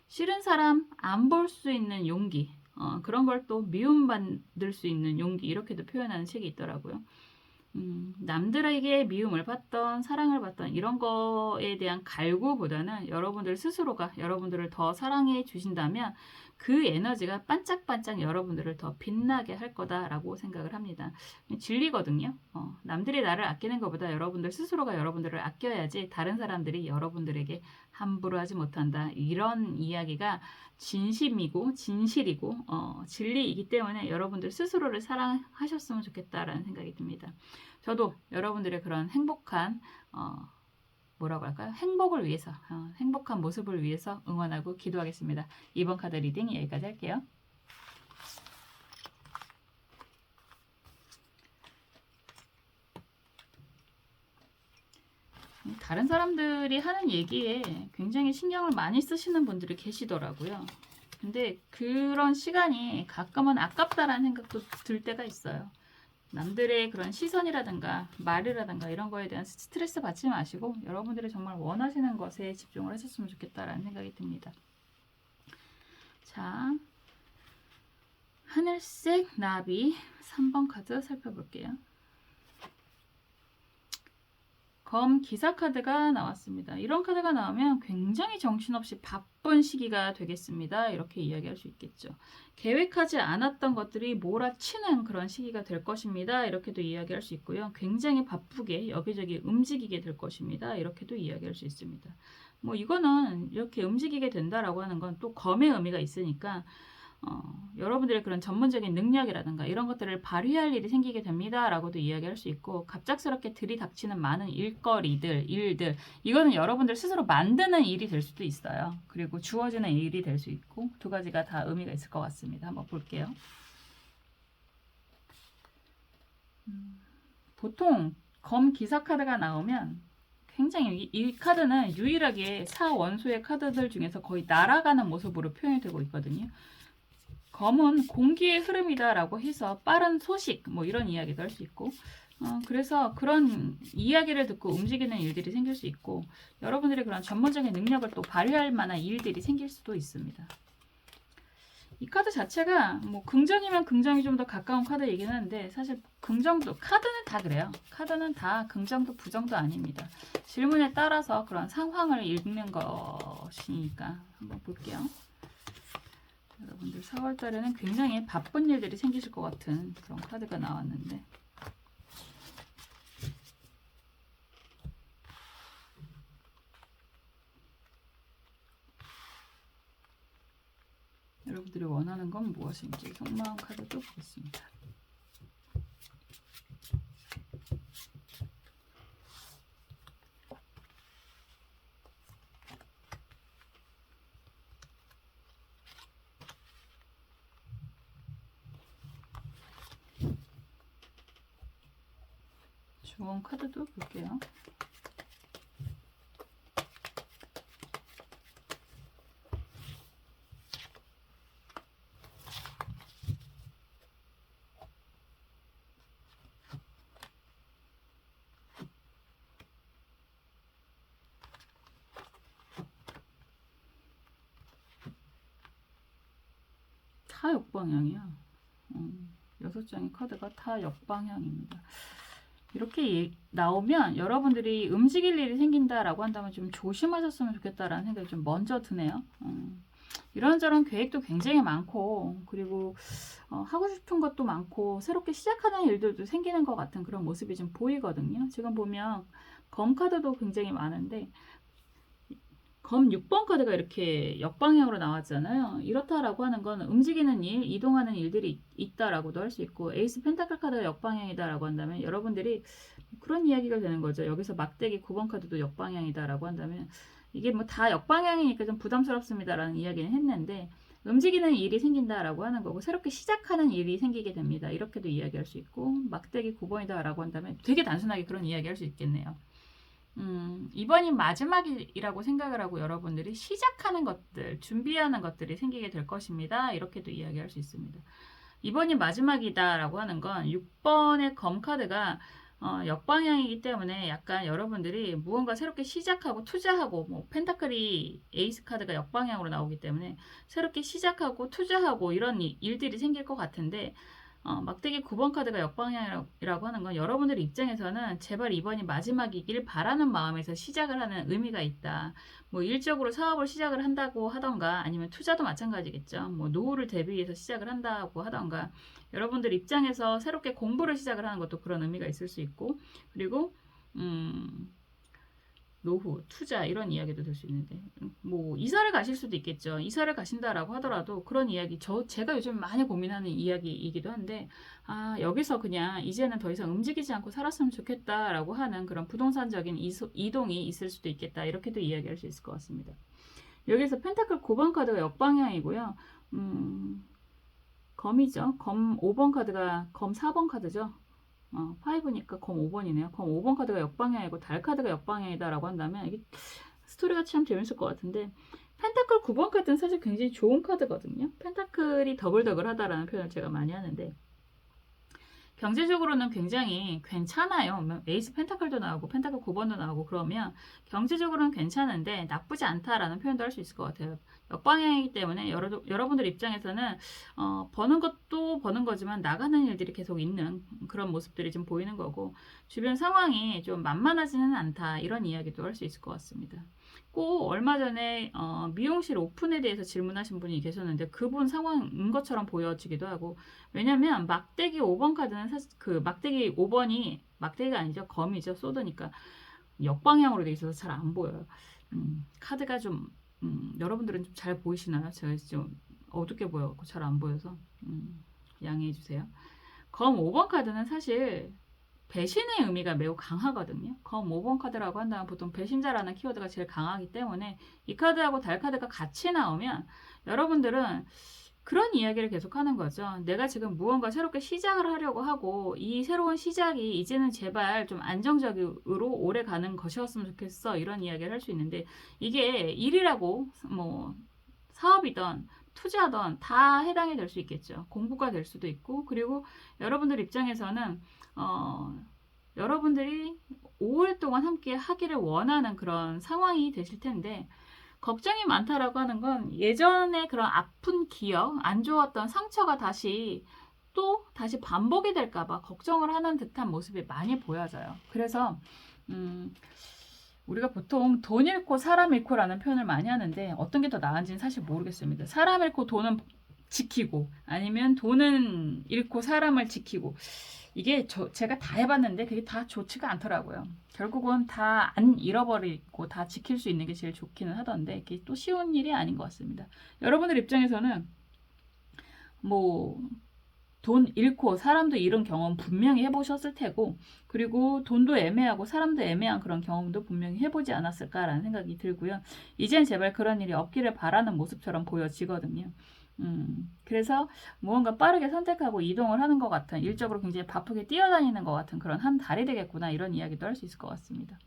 싫은 사람 안 볼 수 있는 용기 그런 걸 또 미움받을 수 있는 용기 이렇게도 표현하는 책이 있더라고요. 남들에게 미움을 받던 사랑을 받던 이런 거에 대한 갈구보다는 여러분들 스스로가 여러분들을 더 사랑해 주신다면 그 에너지가 반짝반짝 여러분들을 더 빛나게 할 거다라고 생각을 합니다. 진리거든요. 남들이 나를 아끼는 것보다 여러분들 스스로가 여러분들을 아껴야지 다른 사람들이 여러분들에게 함부로 하지 못한다. 이런 이야기가 진심이고 진실이고 진리이기 때문에 여러분들 스스로를 사랑하셨으면 좋겠다라는 생각이 듭니다. 저도 여러분들의 그런 행복한 뭐라고 할까요? 행복을 위해서 행복한 모습을 위해서 응원하고 기도하겠습니다. 이번 카드 리딩 여기까지 할게요. 다른 사람들이 하는 얘기에 굉장히 신경을 많이 쓰시는 분들이 계시더라고요. 근데 그런 시간이 가끔은 아깝다라는 생각도 들 때가 있어요. 남들의 그런 시선이라든가 말이라든가 이런 거에 대한 스트레스 받지 마시고 여러분들이 정말 원하시는 것에 집중을 하셨으면 좋겠다라는 생각이 듭니다. 자, 하늘색 나비 3번 카드 살펴볼게요. 검 기사 카드가 나왔습니다. 이런 카드가 나오면 굉장히 정신없이 바쁜 시기가 되겠습니다. 이렇게 이야기할 수 있겠죠. 계획하지 않았던 것들이 몰아치는 그런 시기가 될 것입니다. 이렇게도 이야기할 수 있고요. 굉장히 바쁘게 여기저기 움직이게 될 것입니다. 이렇게도 이야기할 수 있습니다. 뭐 이거는 이렇게 움직이게 된다라고 하는 건 또 검의 의미가 있으니까 여러분들의 그런 전문적인 능력이라든가 이런 것들을 발휘할 일이 생기게 됩니다 라고도 이야기할 수 있고, 갑작스럽게 들이닥치는 많은 일거리들, 일들, 이거는 여러분들 스스로 만드는 일이 될 수도 있어요. 그리고 주어지는 일이 될 수 있고, 두 가지가 다 의미가 있을 것 같습니다. 한번 볼게요. 보통 검 기사 카드가 나오면 굉장히 이 카드는 유일하게 4원소의 카드들 중에서 거의 날아가는 모습으로 표현이 되고 있거든요. 검은 공기의 흐름이다라고 해서 빠른 소식 뭐 이런 이야기도 할 수 있고, 그래서 그런 이야기를 듣고 움직이는 일들이 생길 수 있고, 여러분들이 그런 전문적인 능력을 또 발휘할 만한 일들이 생길 수도 있습니다. 이 카드 자체가 뭐 긍정이면 긍정이 좀 더 가까운 카드이긴 한데, 사실 긍정도, 카드는 다 그래요. 카드는 다 긍정도 부정도 아닙니다. 질문에 따라서 그런 상황을 읽는 것이니까 한번 볼게요. 여러분들 4월달에는 굉장히 바쁜 일들이 생기실 것 같은 그런 카드가 나왔는데, 여러분들이 원하는 건 무엇인지 속마음 카드도 보겠습니다. 주원 카드도 볼게요. 다 역방향이야. 6장의 카드가 다 역방향입니다. 이렇게 나오면 여러분들이 움직일 일이 생긴다라고 한다면 좀 조심하셨으면 좋겠다라는 생각이 좀 먼저 드네요. 이런저런 계획도 굉장히 많고, 그리고 하고 싶은 것도 많고, 새롭게 시작하는 일들도 생기는 것 같은 그런 모습이 좀 보이거든요. 지금 보면 검 카드도 굉장히 많은데, 검 6번 카드가 이렇게 역방향으로 나왔잖아요. 이렇다라고 하는 건 움직이는 일, 이동하는 일들이 있다라고도 할 수 있고, 에이스 펜타클 카드가 역방향이다라고 한다면 여러분들이 그런 이야기가 되는 거죠. 여기서 막대기 9번 카드도 역방향이다라고 한다면 이게 뭐 다 역방향이니까 좀 부담스럽습니다라는 이야기는 했는데, 움직이는 일이 생긴다라고 하는 거고, 새롭게 시작하는 일이 생기게 됩니다. 이렇게도 이야기할 수 있고, 막대기 9번이다라고 한다면 되게 단순하게 그런 이야기할 수 있겠네요. 이번이 마지막이라고 생각을 하고 여러분들이 시작하는 것들, 준비하는 것들이 생기게 될 것입니다. 이렇게도 이야기할 수 있습니다. 이번이 마지막이다라고 하는 건 6번의 검 카드가 역방향이기 때문에 약간 여러분들이 무언가 새롭게 시작하고 투자하고, 뭐 펜타클이 에이스 카드가 역방향으로 나오기 때문에 새롭게 시작하고 투자하고 이런 일들이 생길 것 같은데, 막대기 9번 카드가 역방향이라고 하는 건 여러분들 입장에서는 제발 이번이 마지막이길 바라는 마음에서 시작을 하는 의미가 있다. 뭐 일적으로 사업을 시작을 한다고 하던가, 아니면 투자도 마찬가지겠죠. 뭐 노후를 대비해서 시작을 한다고 하던가, 여러분들 입장에서 새롭게 공부를 시작을 하는 것도 그런 의미가 있을 수 있고, 그리고 노후, 투자 이런 이야기도 될 수 있는데, 뭐 이사를 가실 수도 있겠죠. 이사를 가신다라고 하더라도 그런 이야기, 제가 요즘 많이 고민하는 이야기이기도 한데, 여기서 그냥 이제는 더 이상 움직이지 않고 살았으면 좋겠다라고 하는 그런 부동산적인 이동이 있을 수도 있겠다. 이렇게도 이야기할 수 있을 것 같습니다. 여기서 펜타클 9번 카드가 역방향이고요. 검이죠. 검 5번 카드가 검 4번 카드죠. 5니까 검 5번이네요. 검 5번 카드가 역방향이고 달 카드가 역방향이다 라고 한다면 이게 스토리가 참 재밌을 것 같은데, 펜타클 9번 카드는 사실 굉장히 좋은 카드거든요. 펜타클이 더블더블하다라는 표현을 제가 많이 하는데 경제적으로는 굉장히 괜찮아요. 에이스 펜타클도 나오고 펜타클 9번도 나오고 그러면 경제적으로는 괜찮은데 나쁘지 않다라는 표현도 할 수 있을 것 같아요. 역방향이기 때문에 여러분들 입장에서는 버는 것도 버는 거지만 나가는 일들이 계속 있는 그런 모습들이 좀 보이는 거고 주변 상황이 좀 만만하지는 않다 이런 이야기도 할 수 있을 것 같습니다. 꼭 얼마 전에 미용실 오픈에 대해서 질문하신 분이 계셨는데 그분 상황인 것처럼 보여지기도 하고 왜냐면 막대기 5번 카드는 사실 그 막대기 5번이 막대기가 아니죠. 검이죠. 소드니까 역방향으로 돼 있어서 잘 안 보여요. 카드가 좀 여러분들은 좀 잘 보이시나요? 제가 좀 어둡게 보여갖고 잘 안 보여서 양해해 주세요. 검 5번 카드는 사실 배신의 의미가 매우 강하거든요. 검 5번 카드라고 한다면 보통 배신자라는 키워드가 제일 강하기 때문에 이 카드하고 달 카드가 같이 나오면 여러분들은 그런 이야기를 계속 하는 거죠. 내가 지금 무언가 새롭게 시작을 하려고 하고 이 새로운 시작이 이제는 제발 좀 안정적으로 오래 가는 것이었으면 좋겠어. 이런 이야기를 할 수 있는데 이게 일이라고 뭐 사업이든 투자든 다 해당이 될 수 있겠죠. 공부가 될 수도 있고 그리고 여러분들 입장에서는 여러분들이 5월 동안 함께 하기를 원하는 그런 상황이 되실 텐데 걱정이 많다라고 하는 건 예전에 그런 아픈 기억, 안 좋았던 상처가 다시 반복이 될까봐 걱정을 하는 듯한 모습이 많이 보여져요. 그래서 우리가 보통 돈 잃고 사람 잃고라는 표현을 많이 하는데 어떤 게 더 나은지는 사실 모르겠습니다. 사람 잃고 돈은 지키고 아니면 돈은 잃고 사람을 지키고 이게 제가 다 해봤는데 그게 다 좋지가 않더라고요. 결국은 다 안 잃어버리고 다 지킬 수 있는 게 제일 좋기는 하던데 이게 또 쉬운 일이 아닌 것 같습니다. 여러분들 입장에서는 뭐 돈 잃고 사람도 잃은 경험 분명히 해보셨을 테고 그리고 돈도 애매하고 사람도 애매한 그런 경험도 분명히 해보지 않았을까라는 생각이 들고요. 이젠 제발 그런 일이 없기를 바라는 모습처럼 보여지거든요. 그래서 무언가 빠르게 선택하고 이동을 하는 것 같은 일적으로 굉장히 바쁘게 뛰어다니는 것 같은 그런 한 달이 되겠구나 이런 이야기도 할 수 있을 것 같습니다.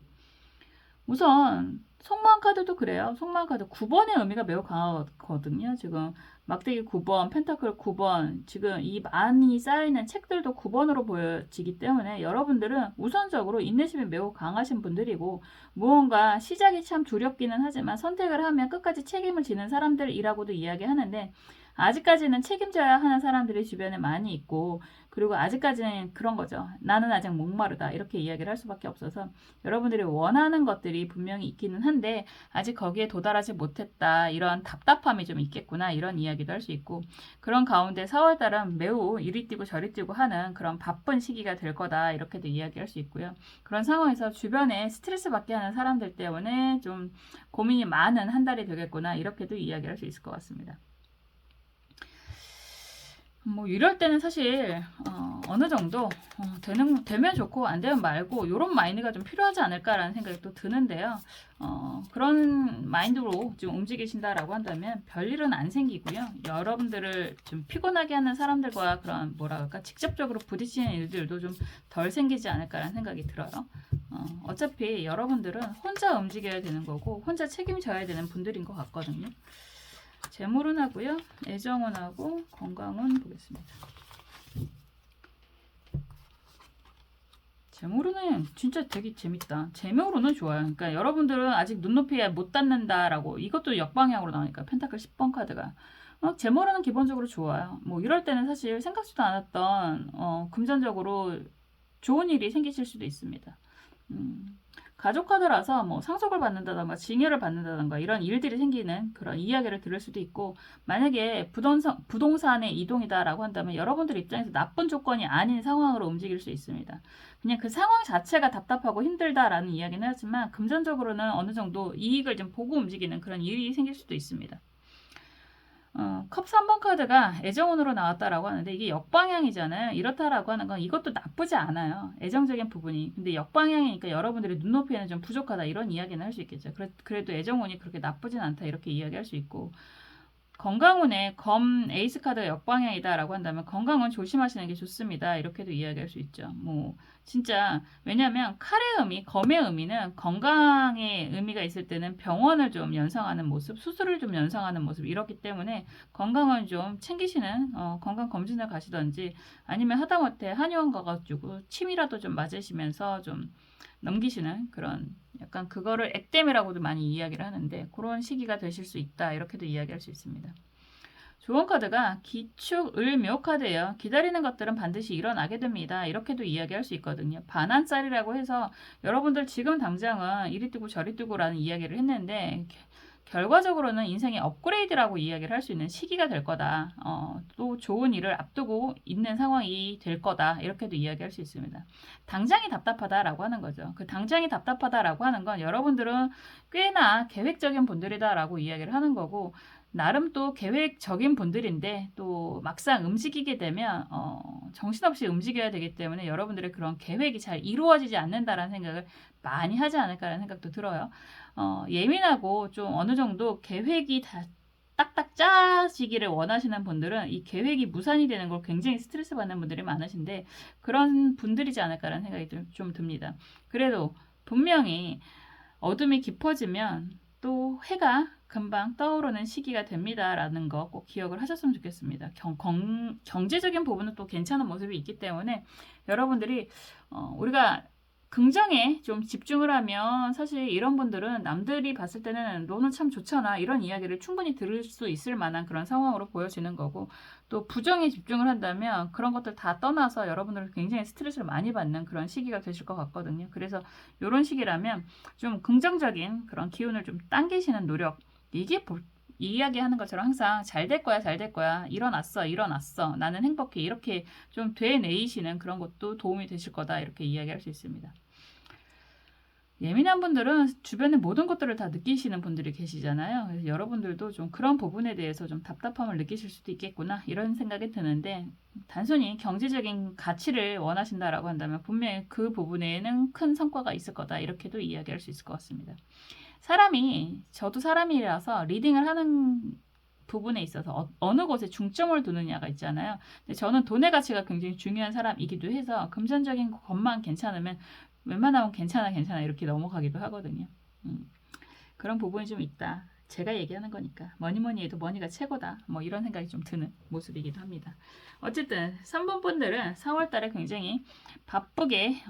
우선 속마음 카드도 그래요. 속마음 카드 9번의 의미가 매우 강하거든요. 지금 막대기 9번, 펜타클 9번, 지금 이 많이 쌓여있는 책들도 9번으로 보여지기 때문에 여러분들은 우선적으로 인내심이 매우 강하신 분들이고 무언가 시작이 참 두렵기는 하지만 선택을 하면 끝까지 책임을 지는 사람들이라고도 이야기하는데 아직까지는 책임져야 하는 사람들이 주변에 많이 있고 그리고 아직까지는 그런 거죠. 나는 아직 목마르다 이렇게 이야기를 할 수밖에 없어서 여러분들이 원하는 것들이 분명히 있기는 한데 아직 거기에 도달하지 못했다 이런 답답함이 좀 있겠구나 이런 이야기도 할 수 있고 그런 가운데 4월달은 매우 이리 뛰고 저리 뛰고 하는 그런 바쁜 시기가 될 거다 이렇게도 이야기할 수 있고요. 그런 상황에서 주변에 스트레스 받게 하는 사람들 때문에 좀 고민이 많은 한 달이 되겠구나 이렇게도 이야기할 수 있을 것 같습니다. 뭐 이럴 때는 사실 어느 정도 되면 좋고 안 되면 말고 이런 마인드가 좀 필요하지 않을까라는 생각이 또 드는데요. 그런 마인드로 좀 움직이신다라고 한다면 별일은 안 생기고요. 여러분들을 좀 피곤하게 하는 사람들과 그런 뭐랄까 직접적으로 부딪히는 일들도 좀 덜 생기지 않을까라는 생각이 들어요. 어차피 여러분들은 혼자 움직여야 되는 거고 혼자 책임져야 되는 분들인 것 같거든요. 재물은 하고요. 애정은 하고 건강은 보겠습니다. 재물은 진짜 되게 재밌다. 재물은 좋아요. 그러니까 여러분들은 아직 눈높이에 못 닿는다라고 이것도 역방향으로 나오니까 펜타클 10번 카드가 재물은 기본적으로 좋아요. 뭐 이럴 때는 사실 생각지도 않았던 금전적으로 좋은 일이 생기실 수도 있습니다. 가족 카드라서 뭐 상속을 받는다던가 징여를 받는다던가 이런 일들이 생기는 그런 이야기를 들을 수도 있고 만약에 부동산의 이동이다라고 한다면 여러분들 입장에서 나쁜 조건이 아닌 상황으로 움직일 수 있습니다. 그냥 그 상황 자체가 답답하고 힘들다라는 이야기는 하지만 금전적으로는 어느 정도 이익을 좀 보고 움직이는 그런 일이 생길 수도 있습니다. 컵 3번 카드가 애정운으로 나왔다라고 하는데 이게 역방향이잖아요. 이렇다라고 하는 건 이것도 나쁘지 않아요. 애정적인 부분이. 근데 역방향이니까 여러분들의 눈높이에는 좀 부족하다 이런 이야기는 할 수 있겠죠. 그래도 애정운이 그렇게 나쁘진 않다 이렇게 이야기할 수 있고 건강운에 검 에이스 카드가 역방향이다 라고 한다면 건강은 조심하시는 게 좋습니다. 이렇게도 이야기할 수 있죠. 뭐 진짜 왜냐하면 칼의 의미, 검의 의미는 건강의 의미가 있을 때는 병원을 좀 연상하는 모습, 수술을 좀 연상하는 모습 이렇기 때문에 건강을 좀 챙기시는 건강 검진을 가시던지 아니면 하다못해 한의원 가가지고 침이라도 좀 맞으시면서 좀 넘기시는 그런 약간 그거를 액땜이라고도 많이 이야기를 하는데 그런 시기가 되실 수 있다 이렇게도 이야기할 수 있습니다. 좋은 카드가 기축, 을, 묘 카드예요. 기다리는 것들은 반드시 일어나게 됩니다. 이렇게도 이야기할 수 있거든요. 반환살이라고 해서 여러분들 지금 당장은 이리 뜨고 저리 뜨고라는 이야기를 했는데 결과적으로는 인생의 업그레이드라고 이야기를 할 수 있는 시기가 될 거다. 또 좋은 일을 앞두고 있는 상황이 될 거다. 이렇게도 이야기할 수 있습니다. 당장이 답답하다라고 하는 거죠. 그 당장이 답답하다라고 하는 건 여러분들은 꽤나 계획적인 분들이다라고 이야기를 하는 거고 나름 또 계획적인 분들인데 또 막상 움직이게 되면 정신없이 움직여야 되기 때문에 여러분들의 그런 계획이 잘 이루어지지 않는다라는 생각을 많이 하지 않을까라는 생각도 들어요. 예민하고 좀 어느 정도 계획이 다 딱딱 짜지기를 원하시는 분들은 이 계획이 무산이 되는 걸 굉장히 스트레스 받는 분들이 많으신데 그런 분들이지 않을까라는 생각이 좀 듭니다. 그래도 분명히 어둠이 깊어지면 또 해가 금방 떠오르는 시기가 됩니다라는 거 꼭 기억을 하셨으면 좋겠습니다. 경제적인 부분은 또 괜찮은 모습이 있기 때문에 여러분들이 우리가 긍정에 좀 집중을 하면 사실 이런 분들은 남들이 봤을 때는 너는 참 좋잖아 이런 이야기를 충분히 들을 수 있을 만한 그런 상황으로 보여지는 거고 또 부정에 집중을 한다면 그런 것들 다 떠나서 여러분들은 굉장히 스트레스를 많이 받는 그런 시기가 되실 것 같거든요. 그래서 이런 시기라면 좀 긍정적인 그런 기운을 좀 당기시는 노력 이게 이야기하는 것처럼 항상 잘 될 거야, 잘 될 거야, 일어났어, 일어났어, 나는 행복해 이렇게 좀 되뇌이시는 그런 것도 도움이 되실 거다 이렇게 이야기할 수 있습니다. 예민한 분들은 주변의 모든 것들을 다 느끼시는 분들이 계시잖아요. 그래서 여러분들도 좀 그런 부분에 대해서 좀 답답함을 느끼실 수도 있겠구나 이런 생각이 드는데 단순히 경제적인 가치를 원하신다라고 한다면 분명히 그 부분에는 큰 성과가 있을 거다 이렇게도 이야기할 수 있을 것 같습니다. 저도 사람이라서 리딩을 하는 부분에 있어서 어느 곳에 중점을 두느냐가 있잖아요. 근데 저는 돈의 가치가 굉장히 중요한 사람이기도 해서 금전적인 것만 괜찮으면 웬만하면 괜찮아 이렇게 넘어가기도 하거든요. 그런 부분이 좀 있다. 제가 얘기하는 거니까 뭐니 해도 머니가 최고다. 뭐 이런 생각이 좀 드는 모습이기도 합니다. 어쨌든 3번 분들은 4월 달에 굉장히 바쁘게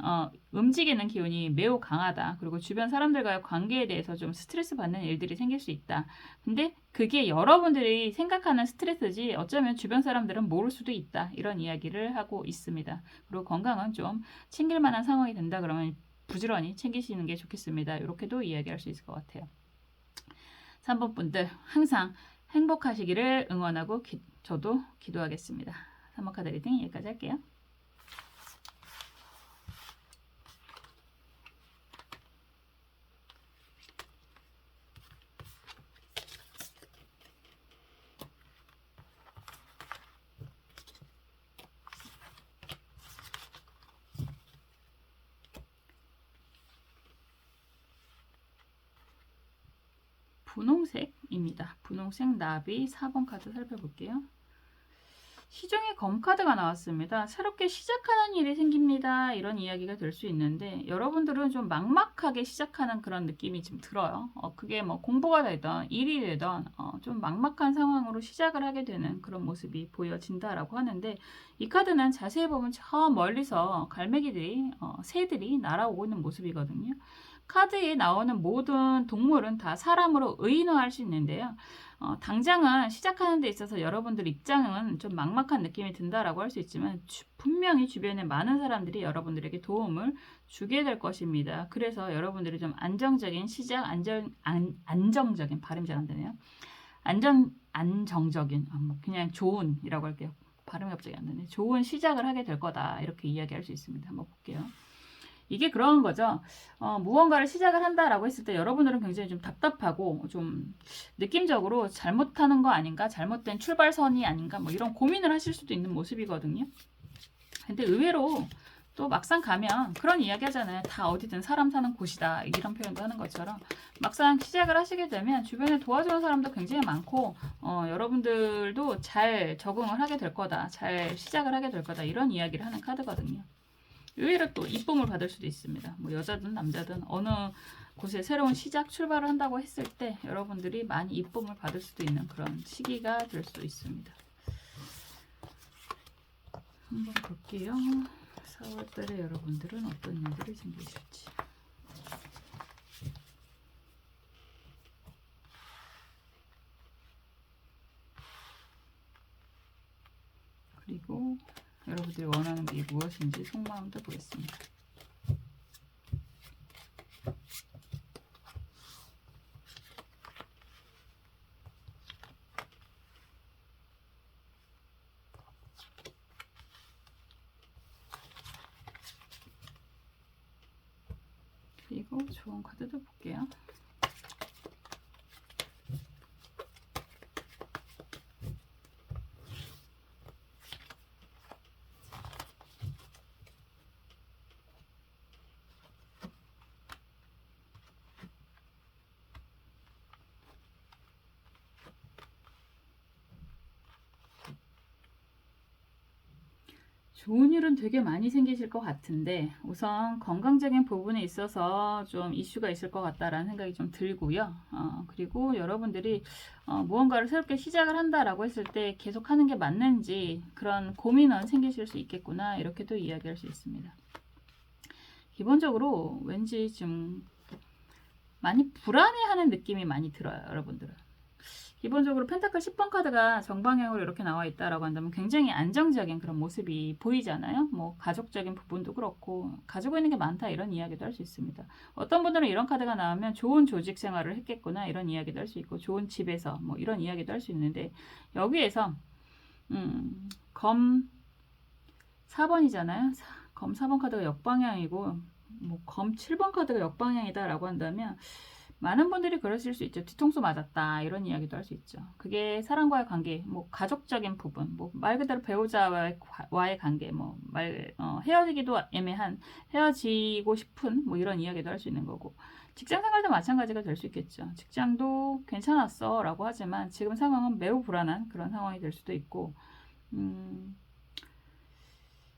움직이는 기운이 매우 강하다. 그리고 주변 사람들과의 관계에 대해서 좀 스트레스 받는 일들이 생길 수 있다. 근데 그게 여러분들이 생각하는 스트레스지 어쩌면 주변 사람들은 모를 수도 있다. 이런 이야기를 하고 있습니다. 그리고 건강은 좀 챙길 만한 상황이 된다 그러면 부지런히 챙기시는 게 좋겠습니다. 이렇게도 이야기할 수 있을 것 같아요. 3번 분들 항상 행복하시기를 응원하고 저도 기도하겠습니다. 3번 카드 리딩 여기까지 할게요. 분홍색입니다. 분홍색 나비 4번 카드 살펴볼게요. 시중에 검카드가 나왔습니다. 새롭게 시작하는 일이 생깁니다. 이런 이야기가 될 수 있는데 여러분들은 좀 막막하게 시작하는 그런 느낌이 좀 들어요. 그게 뭐 공부가 되든 일이 되든 좀 막막한 상황으로 시작을 하게 되는 그런 모습이 보여진다라고 하는데 이 카드는 자세히 보면 저 멀리서 갈매기들이 새들이 날아오고 있는 모습이거든요. 카드에 나오는 모든 동물은 다 사람으로 의인화할 수 있는데요. 당장은 시작하는 데 있어서 여러분들 입장은 좀 막막한 느낌이 든다라고 할 수 있지만 분명히 주변에 많은 사람들이 여러분들에게 도움을 주게 될 것입니다. 그래서 여러분들이 좀 안정적인 시작, 안정적인 발음이 잘 안 되네요. 안정적인 그냥 좋은이라고 할게요. 발음이 갑자기 안 되네. 좋은 시작을 하게 될 거다 이렇게 이야기할 수 있습니다. 한번 볼게요. 이게 그런 거죠. 무언가를 시작을 한다라고 했을 때 여러분들은 굉장히 좀 답답하고 좀 느낌적으로 잘못하는 거 아닌가, 잘못된 출발선이 아닌가 뭐 이런 고민을 하실 수도 있는 모습이거든요. 근데 의외로 또 막상 가면 그런 이야기 하잖아요. 다 어디든 사람 사는 곳이다. 이런 표현도 하는 것처럼 막상 시작을 하시게 되면 주변에 도와주는 사람도 굉장히 많고 여러분들도 잘 적응을 하게 될 거다. 잘 시작을 하게 될 거다. 이런 이야기를 하는 카드거든요. 의외로 또 이쁨을 받을 수도 있습니다. 뭐 여자든 남자든 어느 곳에 새로운 시작 출발을 한다고 했을 때 여러분들이 많이 이쁨을 받을 수도 있는 그런 시기가 될 수 있습니다. 한번 볼게요. 4월달에 여러분들은 어떤 일들을 챙기실지. 그리고 여러분들이 원하는 게 무엇인지 속마음도 보겠습니다. 그리고 좋은 카드도 볼게요. 좋은 일은 되게 많이 생기실 것 같은데 우선 건강적인 부분에 있어서 좀 이슈가 있을 것 같다라는 생각이 좀 들고요. 그리고 여러분들이 무언가를 새롭게 시작을 한다라고 했을 때 계속 하는 게 맞는지 그런 고민은 생기실 수 있겠구나 이렇게도 이야기할 수 있습니다. 기본적으로 왠지 좀 많이 불안해하는 느낌이 많이 들어요. 여러분들은. 기본적으로 펜타클 10번 카드가 정방향으로 이렇게 나와 있다라고 한다면 굉장히 안정적인 그런 모습이 보이잖아요. 뭐 가족적인 부분도 그렇고 가지고 있는 게 많다 이런 이야기도 할 수 있습니다. 어떤 분들은 이런 카드가 나오면 좋은 조직 생활을 했겠구나 이런 이야기도 할 수 있고 좋은 집에서 뭐 이런 이야기도 할 수 있는데 여기에서 검 4번이잖아요. 검 4번 카드가 역방향이고 뭐 검 7번 카드가 역방향이다 라고 한다면 많은 분들이 그러실 수 있죠. 뒤통수 맞았다 이런 이야기도 할 수 있죠. 그게 사람과의 관계, 뭐 가족적인 부분, 뭐 말 그대로 배우자와의 관계, 뭐 헤어지기도 애매한, 헤어지고 싶은 뭐 이런 이야기도 할 수 있는 거고 직장 생활도 마찬가지가 될 수 있겠죠. 직장도 괜찮았어 라고 하지만 지금 상황은 매우 불안한 그런 상황이 될 수도 있고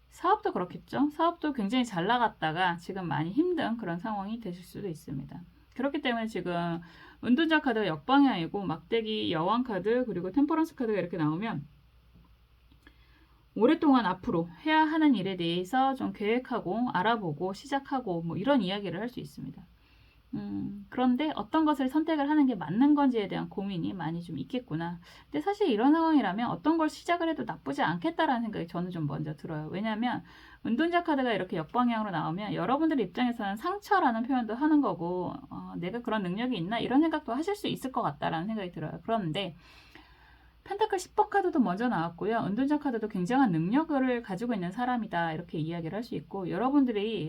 사업도 그렇겠죠. 사업도 굉장히 잘 나갔다가 지금 많이 힘든 그런 상황이 되실 수도 있습니다. 그렇기 때문에 지금 은둔자 카드가 역방향이고 막대기 여왕 카드 그리고 템퍼런스 카드가 이렇게 나오면 오랫동안 앞으로 해야 하는 일에 대해서 좀 계획하고 알아보고 시작하고 뭐 이런 이야기를 할 수 있습니다. 그런데 어떤 것을 선택을 하는 게 맞는 건지에 대한 고민이 많이 좀 있겠구나. 근데 사실 이런 상황이라면 어떤 걸 시작을 해도 나쁘지 않겠다라는 생각이 저는 좀 먼저 들어요. 왜냐하면 은둔자 카드가 이렇게 역방향으로 나오면 여러분들 입장에서는 상처라는 표현도 하는 거고 내가 그런 능력이 있나 이런 생각도 하실 수 있을 것 같다라는 생각이 들어요. 그런데 펜타클 10번 카드도 먼저 나왔고요. 은둔자 카드도 굉장한 능력을 가지고 있는 사람이다. 이렇게 이야기를 할 수 있고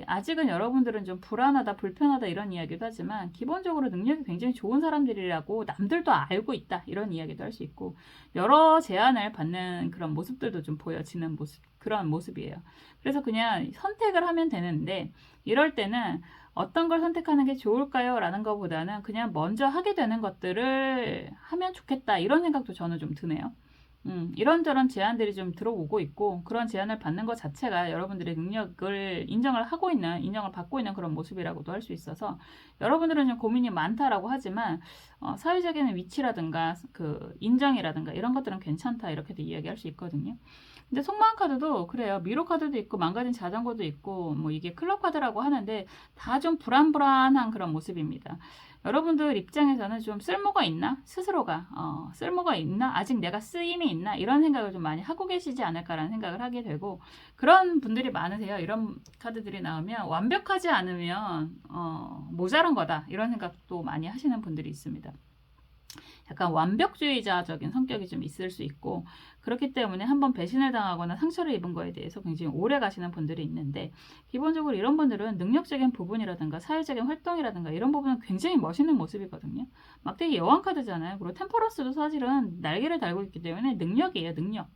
아직은 여러분들은 좀 불안하다, 불편하다 이런 이야기도 하지만 기본적으로 능력이 굉장히 좋은 사람들이라고 남들도 알고 있다. 이런 이야기도 할 수 있고 여러 제안을 받는 그런 모습들도 좀 보여지는 그런 모습이에요. 그래서 그냥 선택을 하면 되는데 이럴 때는 어떤 걸 선택하는 게 좋을까요? 라는 것보다는 그냥 먼저 하게 되는 것들을 하면 좋겠다. 이런 생각도 저는 좀 드네요. 이런저런 제안들이 좀 들어오고 있고 그런 제안을 받는 것 자체가 여러분들의 능력을 인정을 받고 있는 그런 모습이라고도 할 수 있어서 여러분들은 좀 고민이 많다라고 하지만 사회적인 위치라든가 그 인정이라든가 이런 것들은 괜찮다 이렇게도 이야기할 수 있거든요. 근데 속마음 카드도 그래요. 미로 카드도 있고 망가진 자전거도 있고 뭐 이게 클럽 카드라고 하는데 다 좀 불안불안한 그런 모습입니다. 여러분들 입장에서는 좀 쓸모가 있나? 스스로가 쓸모가 있나? 아직 내가 쓰임이 있나? 이런 생각을 좀 많이 하고 계시지 않을까라는 생각을 하게 되고 그런 분들이 많으세요. 이런 카드들이 나오면 완벽하지 않으면 모자란 거다. 이런 생각도 많이 하시는 분들이 있습니다. 약간 완벽주의자적인 성격이 좀 있을 수 있고 그렇기 때문에 한번 배신을 당하거나 상처를 입은 거에 대해서 굉장히 오래 가시는 분들이 있는데 기본적으로 이런 분들은 능력적인 부분이라든가 사회적인 활동이라든가 이런 부분은 굉장히 멋있는 모습이거든요. 막대기 여왕 카드잖아요. 그리고 템퍼런스도 사실은 날개를 달고 있기 때문에 능력이에요. 능력.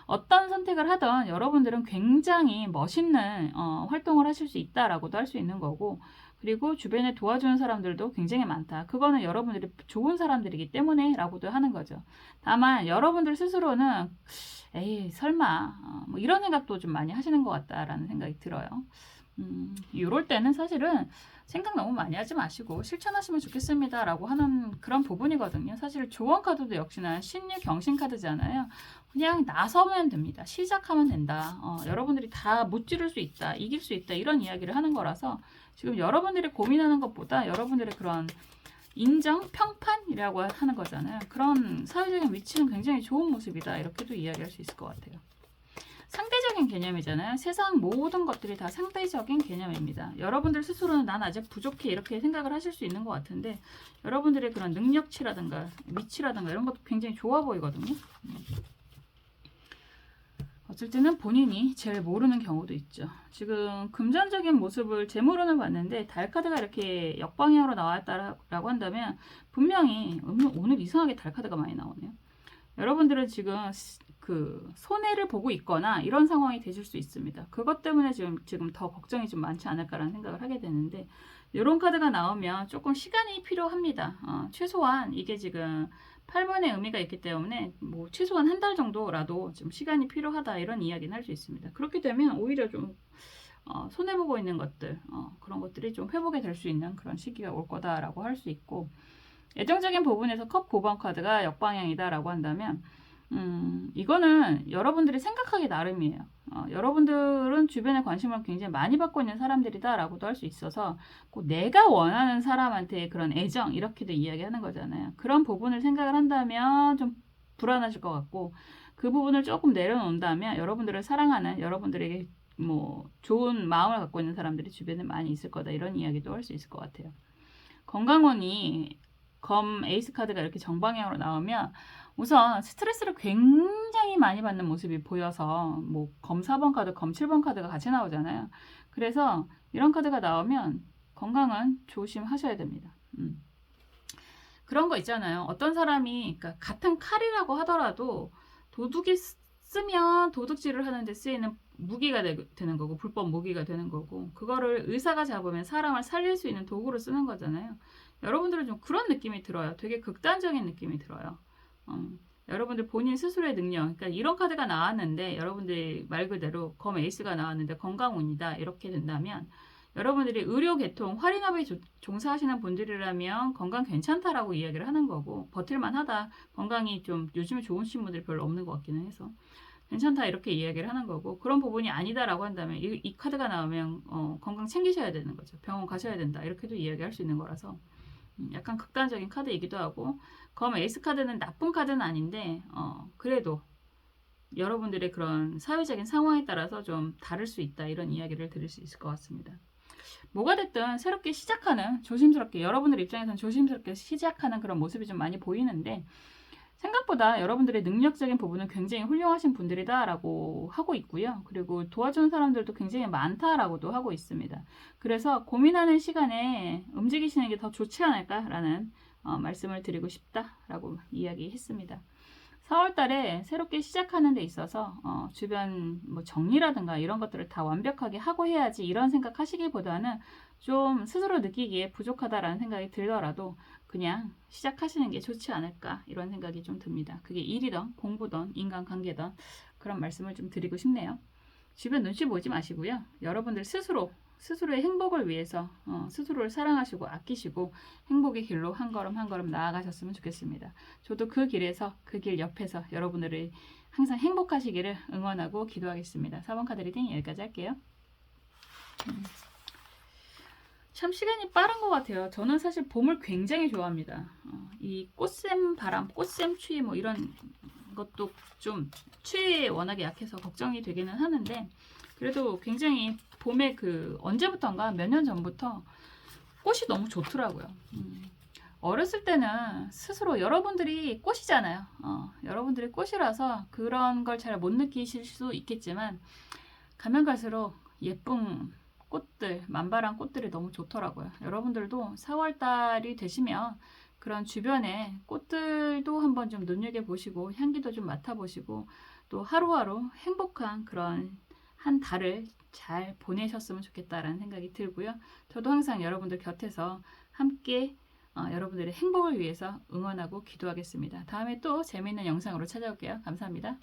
어떤 선택을 하던 여러분들은 굉장히 멋있는 활동을 하실 수 있다라고도 할 수 있는 거고, 그리고 주변에 도와주는 사람들도 굉장히 많다. 그거는 여러분들이 좋은 사람들이기 때문에 라고도 하는 거죠. 다만 여러분들 스스로는 에이 설마 뭐 이런 생각도 좀 많이 하시는 것 같다라는 생각이 들어요. 이럴 때는 사실은 생각 너무 많이 하지 마시고 실천하시면 좋겠습니다 라고 하는 그런 부분이거든요. 사실 조언 카드도 역시나 신유 경신 카드잖아요. 그냥 나서면 됩니다. 시작하면 된다. 여러분들이 다 무찌를 수 있다, 이길 수 있다, 이런 이야기를 하는 거라서 지금 여러분들이 고민하는 것보다 여러분들의 그런 인정, 평판이라고 하는 거잖아요. 그런 사회적인 위치는 굉장히 좋은 모습이다, 이렇게도 이야기할 수 있을 것 같아요. 상대적인 개념이잖아요. 세상 모든 것들이 다 상대적인 개념입니다. 여러분들 스스로는 난 아직 부족해, 이렇게 생각을 하실 수 있는 것 같은데, 여러분들의 그런 능력치라든가 위치라든가 이런 것도 굉장히 좋아 보이거든요. 어쩔 때는 본인이 제일 모르는 경우도 있죠. 지금 금전적인 모습을 재물운을 봤는데 달 카드가 이렇게 역방향으로 나왔다라고 한다면 분명히 오늘 이상하게 달 카드가 많이 나오네요. 여러분들은 지금 그 손해를 보고 있거나 이런 상황이 되실 수 있습니다. 그것 때문에 지금 더 걱정이 좀 많지 않을까라는 생각을 하게 되는데, 이런 카드가 나오면 조금 시간이 필요합니다. 최소한 이게 지금 8번의 의미가 있기 때문에 뭐 최소한 한 달 정도라도 좀 시간이 필요하다, 이런 이야기는 할 수 있습니다. 그렇게 되면 오히려 좀 손해보고 있는 것들, 그런 것들이 좀 회복이 될 수 있는 그런 시기가 올 거다라고 할 수 있고, 예정적인 부분에서 컵 9번 카드가 역방향이다라고 한다면 이거는 여러분들이 생각하기 나름이에요. 여러분들은 주변에 관심을 굉장히 많이 받고 있는 사람들이다 라고도 할 수 있어서 꼭 내가 원하는 사람한테 그런 애정, 이렇게도 이야기하는 거잖아요. 그런 부분을 생각을 한다면 좀 불안하실 것 같고, 그 부분을 조금 내려놓는다면 여러분들을 사랑하는, 여러분들에게 뭐 좋은 마음을 갖고 있는 사람들이 주변에 많이 있을 거다, 이런 이야기도 할 수 있을 것 같아요. 건강운이 검 에이스 카드가 이렇게 정방향으로 나오면 우선 스트레스를 굉장히 많이 받는 모습이 보여서, 뭐 검 4번 카드, 검 7번 카드가 같이 나오잖아요. 그래서 이런 카드가 나오면 건강은 조심하셔야 됩니다. 그런 거 있잖아요. 어떤 사람이, 그러니까 같은 칼이라고 하더라도 도둑이 쓰면 도둑질을 하는데 쓰이는 무기가 되는 거고, 불법 무기가 되는 거고, 그거를 의사가 잡으면 사람을 살릴 수 있는 도구로 쓰는 거잖아요. 여러분들은 좀 그런 느낌이 들어요. 되게 극단적인 느낌이 들어요. 여러분들 본인 스스로의 능력, 그러니까 이런 카드가 나왔는데 여러분들이 말 그대로 검 에이스가 나왔는데 건강운이다, 이렇게 된다면 여러분들이 의료 계통, 할인업에 종사하시는 분들이라면 건강 괜찮다라고 이야기를 하는 거고, 버틸만 하다, 건강이 좀 요즘에 좋으신 분들이 별로 없는 것 같기는 해서 괜찮다, 이렇게 이야기를 하는 거고, 그런 부분이 아니다라고 한다면 이 카드가 나오면 건강 챙기셔야 되는 거죠. 병원 가셔야 된다, 이렇게도 이야기할 수 있는 거라서 약간 극단적인 카드이기도 하고, 검 에이스 카드는 나쁜 카드는 아닌데 그래도 여러분들의 그런 사회적인 상황에 따라서 좀 다를 수 있다, 이런 이야기를 드릴 수 있을 것 같습니다. 뭐가 됐든 새롭게 시작하는, 조심스럽게, 여러분들 입장에서는 조심스럽게 시작하는 그런 모습이 좀 많이 보이는데, 생각보다 여러분들의 능력적인 부분은 굉장히 훌륭하신 분들이다라고 하고 있고요. 그리고 도와주는 사람들도 굉장히 많다라고도 하고 있습니다. 그래서 고민하는 시간에 움직이시는 게 더 좋지 않을까라는 말씀을 드리고 싶다라고 이야기했습니다. 4월달에 새롭게 시작하는 데 있어서 주변 뭐 정리라든가 이런 것들을 다 완벽하게 하고 해야지, 이런 생각하시기보다는 좀 스스로 느끼기에 부족하다라는 생각이 들더라도 그냥 시작하시는 게 좋지 않을까, 이런 생각이 좀 듭니다. 그게 일이든 공부든 인간관계든, 그런 말씀을 좀 드리고 싶네요. 주변 눈치 보지 마시고요. 여러분들 스스로의 행복을 위해서 스스로를 사랑하시고 아끼시고 행복의 길로 한 걸음 한 걸음 나아가셨으면 좋겠습니다. 저도 그 길에서, 그 길 옆에서 여러분들이 항상 행복하시기를 응원하고 기도하겠습니다. 4번 카드 리딩 여기까지 할게요. 참 시간이 빠른 것 같아요. 저는 사실 봄을 굉장히 좋아합니다. 이 꽃샘 바람, 꽃샘 추위 뭐 이런 것도 좀 추위에 워낙에 약해서 걱정이 되기는 하는데, 그래도 굉장히 봄에 언제부턴가 몇 년 전부터 꽃이 너무 좋더라고요. 어렸을 때는 스스로 여러분들이 꽃이잖아요. 여러분들이 꽃이라서 그런 걸 잘 못 느끼실 수 있겠지만, 가면 갈수록 예쁜 꽃들, 만발한 꽃들이 너무 좋더라고요. 여러분들도 4월달이 되시면 그런 주변에 꽃들도 한번 좀 눈여겨보시고 향기도 좀 맡아보시고 또 하루하루 행복한 그런 한 달을 잘 보내셨으면 좋겠다라는 생각이 들고요. 저도 항상 여러분들 곁에서 함께 여러분들의 행복을 위해서 응원하고 기도하겠습니다. 다음에 또 재미있는 영상으로 찾아올게요. 감사합니다.